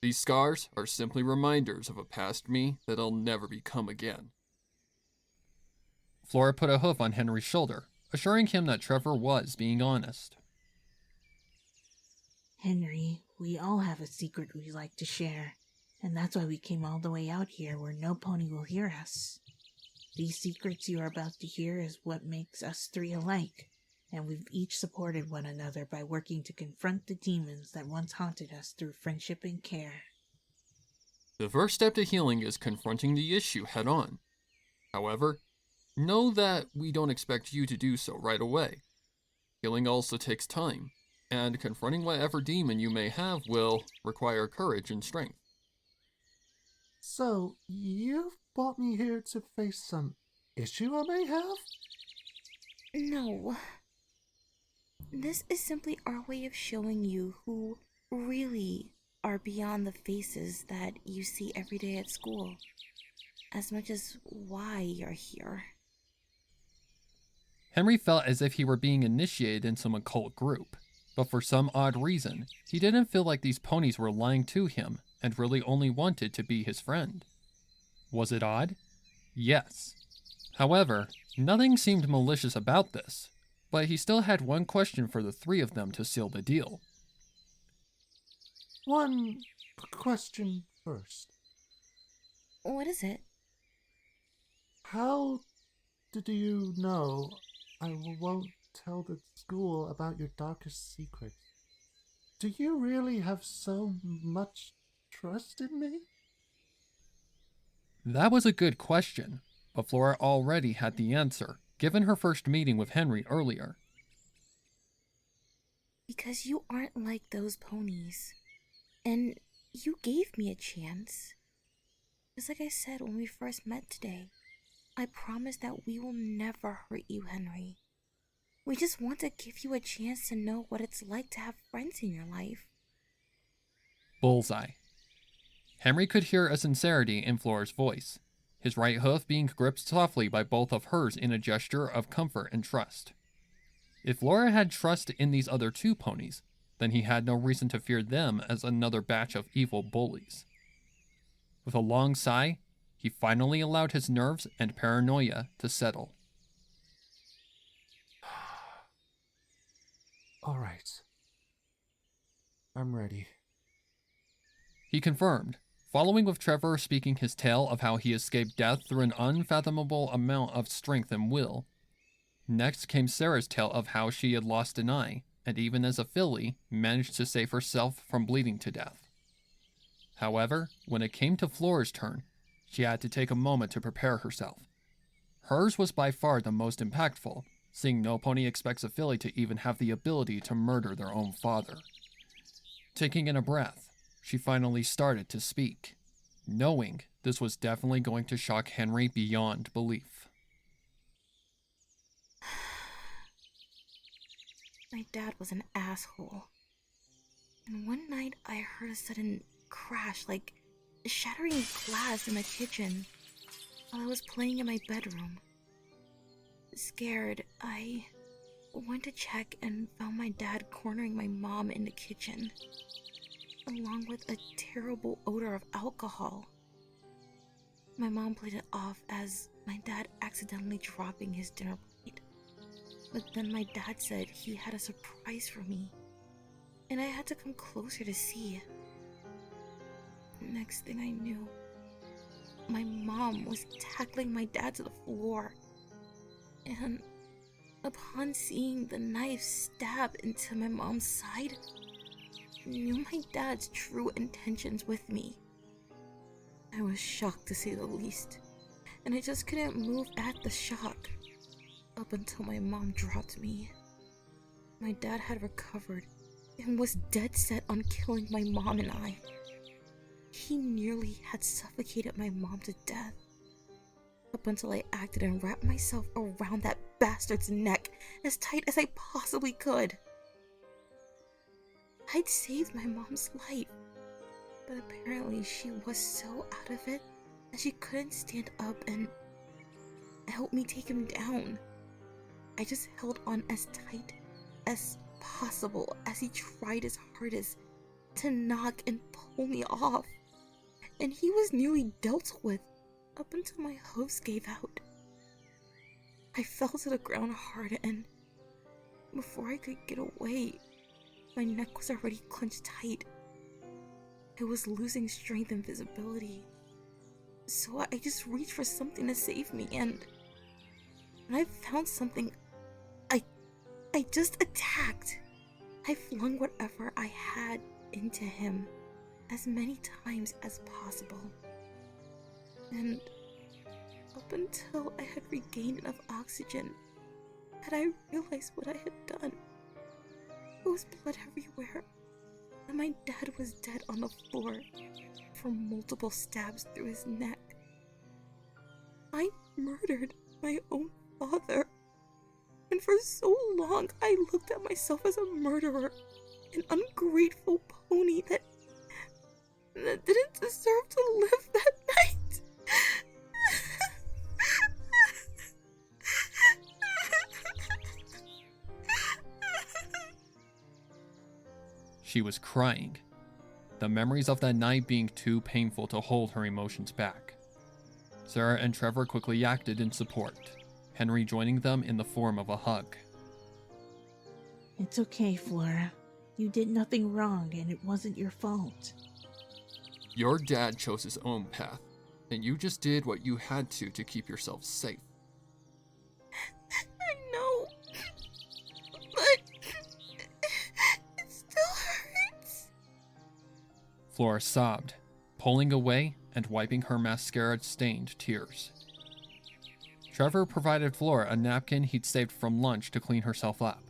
S1: These scars are simply reminders of a past me that I'll never become again. Flora put a hoof on Henry's shoulder, assuring him that Trevor was being honest.
S2: Henry, we all have a secret we like to share, and that's why we came all the way out here where no pony will hear us. These secrets you are about to hear is what makes us three alike, and we've each supported one another by working to confront the demons that once haunted us through friendship and care.
S1: The first step to healing is confronting the issue head on. However, know that we don't expect you to do so right away. Healing also takes time, and confronting whatever demon you may have will require courage and strength.
S9: So, you've brought me here to face some issue I may have?
S3: No. This is simply our way of showing you who really are beyond the faces that you see every day at school, as much as why you're here.
S1: Henry felt as if he were being initiated in some occult group, but for some odd reason, he didn't feel like these ponies were lying to him and really only wanted to be his friend. Was it odd? Yes. However, nothing seemed malicious about this, but he still had one question for the three of them to seal the deal.
S9: One question first.
S3: What is it?
S9: How did you know I won't tell the school about your darkest secret? Do you really have so much trust in me?
S1: That was a good question, but Flora already had the answer, given her first meeting with Henry earlier.
S3: Because you aren't like those ponies. And you gave me a chance. Just like I said when we first met today. I promise that we will never hurt you, Henry. We just want to give you a chance to know what it's like to have friends in your life.
S1: Bullseye. Henry could hear a sincerity in Flora's voice, his right hoof being gripped softly by both of hers in a gesture of comfort and trust. If Flora had trust in these other two ponies, then he had no reason to fear them as another batch of evil bullies. With a long sigh, he finally allowed his nerves and paranoia to settle.
S9: All right. I'm ready.
S1: He confirmed, following with Trevor speaking his tale of how he escaped death through an unfathomable amount of strength and will. Next came Sarah's tale of how she had lost an eye, and even as a filly, managed to save herself from bleeding to death. However, when it came to Flora's turn, she had to take a moment to prepare herself. Hers was by far the most impactful, seeing no pony expects a filly to even have the ability to murder their own father. Taking in a breath, she finally started to speak, knowing this was definitely going to shock Henry beyond belief.
S3: My dad was an asshole. And one night I heard a sudden crash, like shattering glass in the kitchen, while I was playing in my bedroom. Scared, I went to check and found my dad cornering my mom in the kitchen, along with a terrible odor of alcohol. My mom played it off as my dad accidentally dropping his dinner plate. But then my dad said he had a surprise for me, and I had to come closer to see. Next thing I knew, my mom was tackling my dad to the floor, and upon seeing the knife stab into my mom's side, I knew my dad's true intentions with me. I was shocked to say the least, and I just couldn't move at the shock. Up until my mom dropped me. My dad had recovered and was dead set on killing my mom and I. He nearly had suffocated my mom to death. Up until I acted and wrapped myself around that bastard's neck as tight as I possibly could. I'd saved my mom's life, but apparently she was so out of it that she couldn't stand up and help me take him down. I just held on as tight as possible as he tried his hardest to knock and pull me off, and he was nearly dealt with up until my hooves gave out. I fell to the ground hard, and before I could get away, my neck was already clenched tight. I was losing strength and visibility, so I just reached for something to save me, and when I found something, I just attacked. I flung whatever I had into him as many times as possible. And up until I had regained enough oxygen, had I realized what I had done. There was blood everywhere, and my dad was dead on the floor from multiple stabs through his neck. I murdered my own father. And for so long, I looked at myself as a murderer, an ungrateful pony that didn't deserve to live that night.
S1: She was crying, the memories of that night being too painful to hold her emotions back. Sarah and Trevor quickly acted in support, Henry joining them in the form of a hug.
S2: It's okay, Flora. You did nothing wrong, and it wasn't your fault.
S1: Your dad chose his own path, and you just did what you had to keep yourself safe.
S3: I know, but it still hurts.
S1: Flora sobbed, pulling away and wiping her mascara-stained tears. Trevor provided Flora a napkin he'd saved from lunch to clean herself up,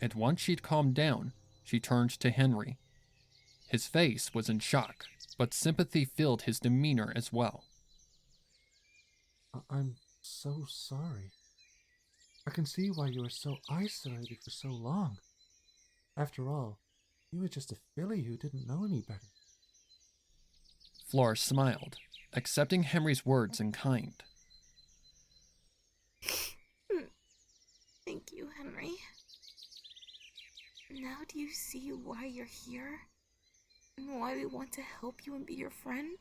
S1: and once she'd calmed down, she turned to Henry. His face was in shock, but sympathy filled his demeanor as well.
S9: I'm so sorry. I can see why you were so isolated for so long. After all, you were just a filly who didn't know any better.
S1: Flora smiled, accepting Henry's words in kind.
S3: Thank you, Henry. Now do you see why you're here? And why we want to help you and be your friend?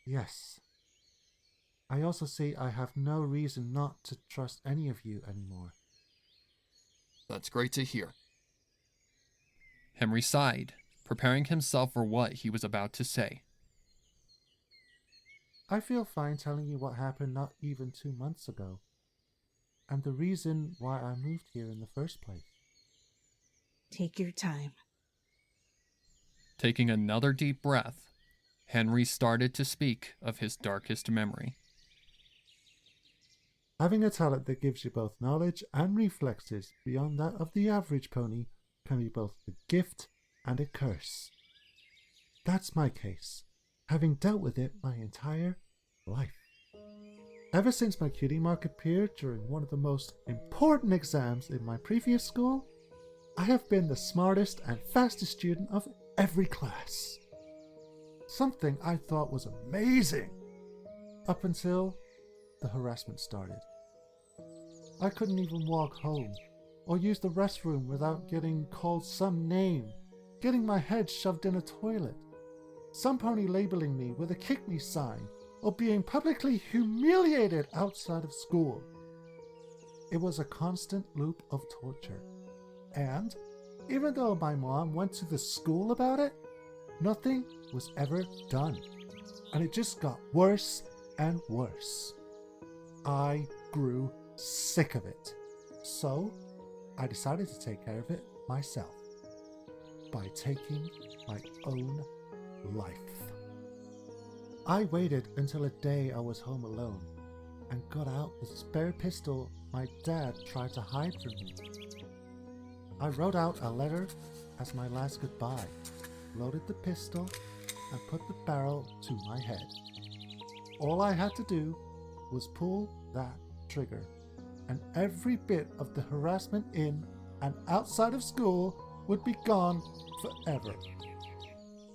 S9: Yes. I also see I have no reason not to trust any of you anymore.
S1: That's great to hear. Henry sighed, preparing himself for what he was about to say.
S9: I feel fine telling you what happened not even 2 months ago, and the reason why I moved here in the first place.
S2: Take your time.
S1: Taking another deep breath, Henry started to speak of his darkest memory.
S9: Having a talent that gives you both knowledge and reflexes beyond that of the average pony can be both a gift and a curse. That's my case, having dealt with it my entire life. Ever since my cutie mark appeared during one of the most important exams in my previous school, I have been the smartest and fastest student of every class. Something I thought was amazing, up until the harassment started. I couldn't even walk home or use the restroom without getting called some name, getting my head shoved in a toilet, some pony labeling me with a kick me sign, or being publicly humiliated outside of school. It was a constant loop of torture. And even though my mom went to the school about it, nothing was ever done. And it just got worse and worse. I grew sick of it. So I decided to take care of it myself by taking my own life. I waited until a day I was home alone and got out the spare pistol my dad tried to hide from me. I wrote out a letter as my last goodbye, loaded the pistol, and put the barrel to my head. All I had to do was pull that trigger, and every bit of the harassment in and outside of school would be gone forever.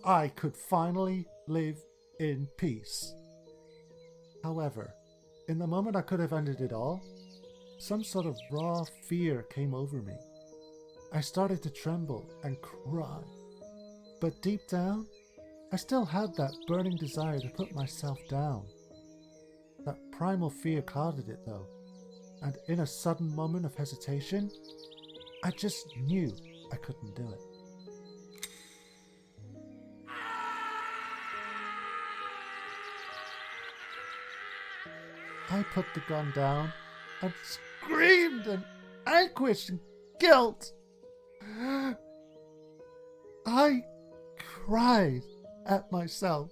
S9: I could finally live in peace. However, in the moment I could have ended it all, some sort of raw fear came over me. I started to tremble and cry, but deep down, I still had that burning desire to put myself down. That primal fear clouded it though, and in a sudden moment of hesitation, I just knew I couldn't do it. I put the gun down and screamed in anguish and guilt. I cried at myself.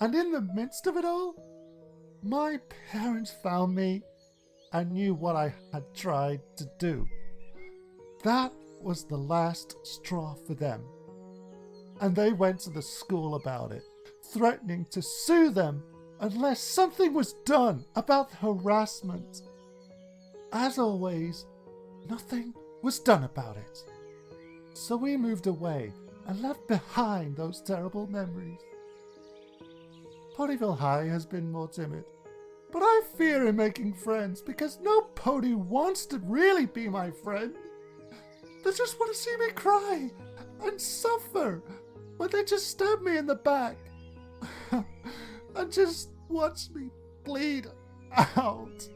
S9: And in the midst of it all, my parents found me and knew what I had tried to do. That was the last straw for them. And they went to the school about it, threatening to sue them unless something was done about the harassment. As always, nothing was done about it. So we moved away and left behind those terrible memories. Ponyville High has been more timid, but I fear in making friends because no pony wants to really be my friend. They just want to see me cry and suffer, but they just stab me in the back and just watch me bleed out.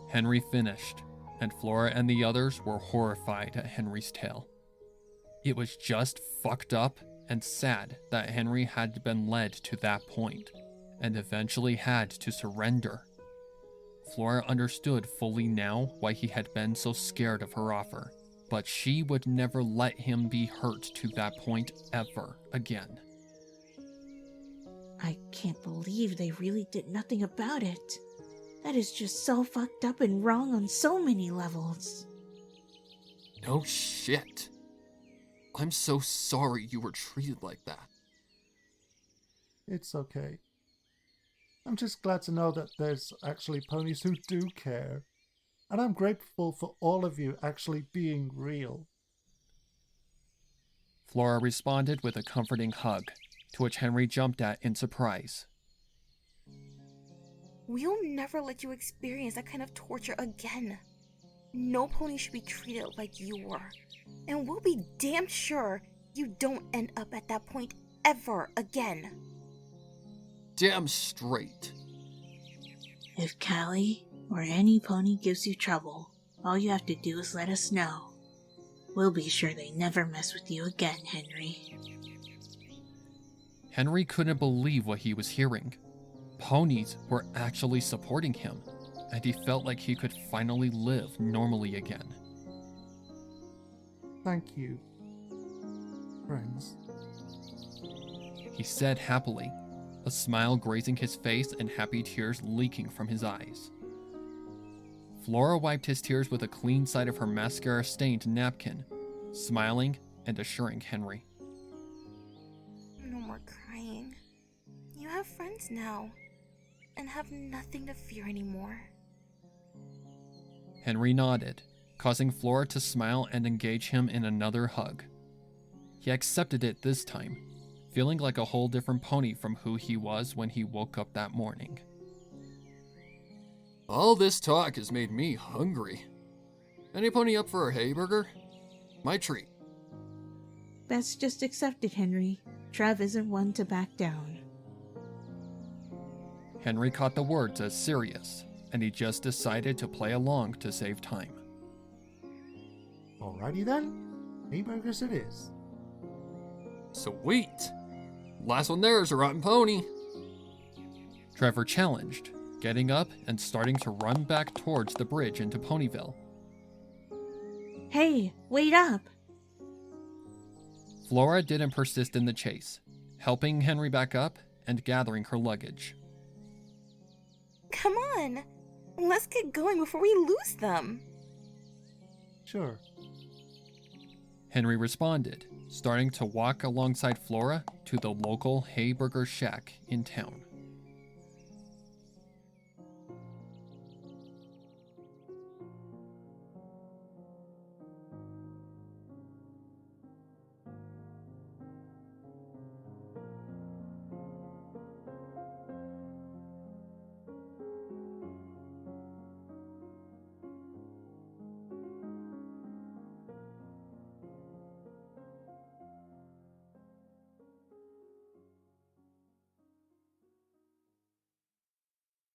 S1: Henry finished, and Flora and the others were horrified at Henry's tale. It was just fucked up and sad that Henry had been led to that point, and eventually had to surrender. Flora understood fully now why he had been so scared of her offer, but she would never let him be hurt to that point ever again.
S2: I can't believe they really did nothing about it. That is just so fucked up and wrong on so many levels.
S1: No shit. I'm so sorry you were treated like that.
S9: It's okay. I'm just glad to know that there's actually ponies who do care. And I'm grateful for all of you actually being real.
S1: Flora responded with a comforting hug, to which Henry jumped at in surprise.
S3: We'll never let you experience that kind of torture again. No pony should be treated like you were. And we'll be damn sure you don't end up at that point ever again.
S1: Damn straight.
S2: If Callie or any pony gives you trouble, all you have to do is let us know. We'll be sure they never mess with you again, Henry.
S1: Henry couldn't believe what he was hearing. Ponies were actually supporting him, and he felt like he could finally live normally again.
S9: Thank you, friends.
S1: He said happily, a smile grazing his face and happy tears leaking from his eyes. Flora wiped his tears with a clean side of her mascara-stained napkin, smiling and assuring Henry.
S3: No more crying. You have friends now, and have nothing to fear anymore.
S1: Henry nodded, causing Flora to smile and engage him in another hug. He accepted it this time, feeling like a whole different pony from who he was when he woke up that morning. All this talk has made me hungry. Any pony up for a hay burger? My treat.
S2: That's just accepted, Henry. Trev isn't one to back down.
S1: Henry caught the words as serious, and he just decided to play along to save time.
S9: Alrighty then, hay burgers it is.
S1: Sweet! Last one there is a rotten pony. Trevor challenged, getting up and starting to run back towards the bridge into Ponyville.
S2: Hey, wait up!
S1: Flora didn't persist in the chase, helping Henry back up and gathering her luggage.
S3: Come on! Let's get going before we lose them!
S9: Sure.
S1: Henry responded, starting to walk alongside Flora to the local hay burger shack in town.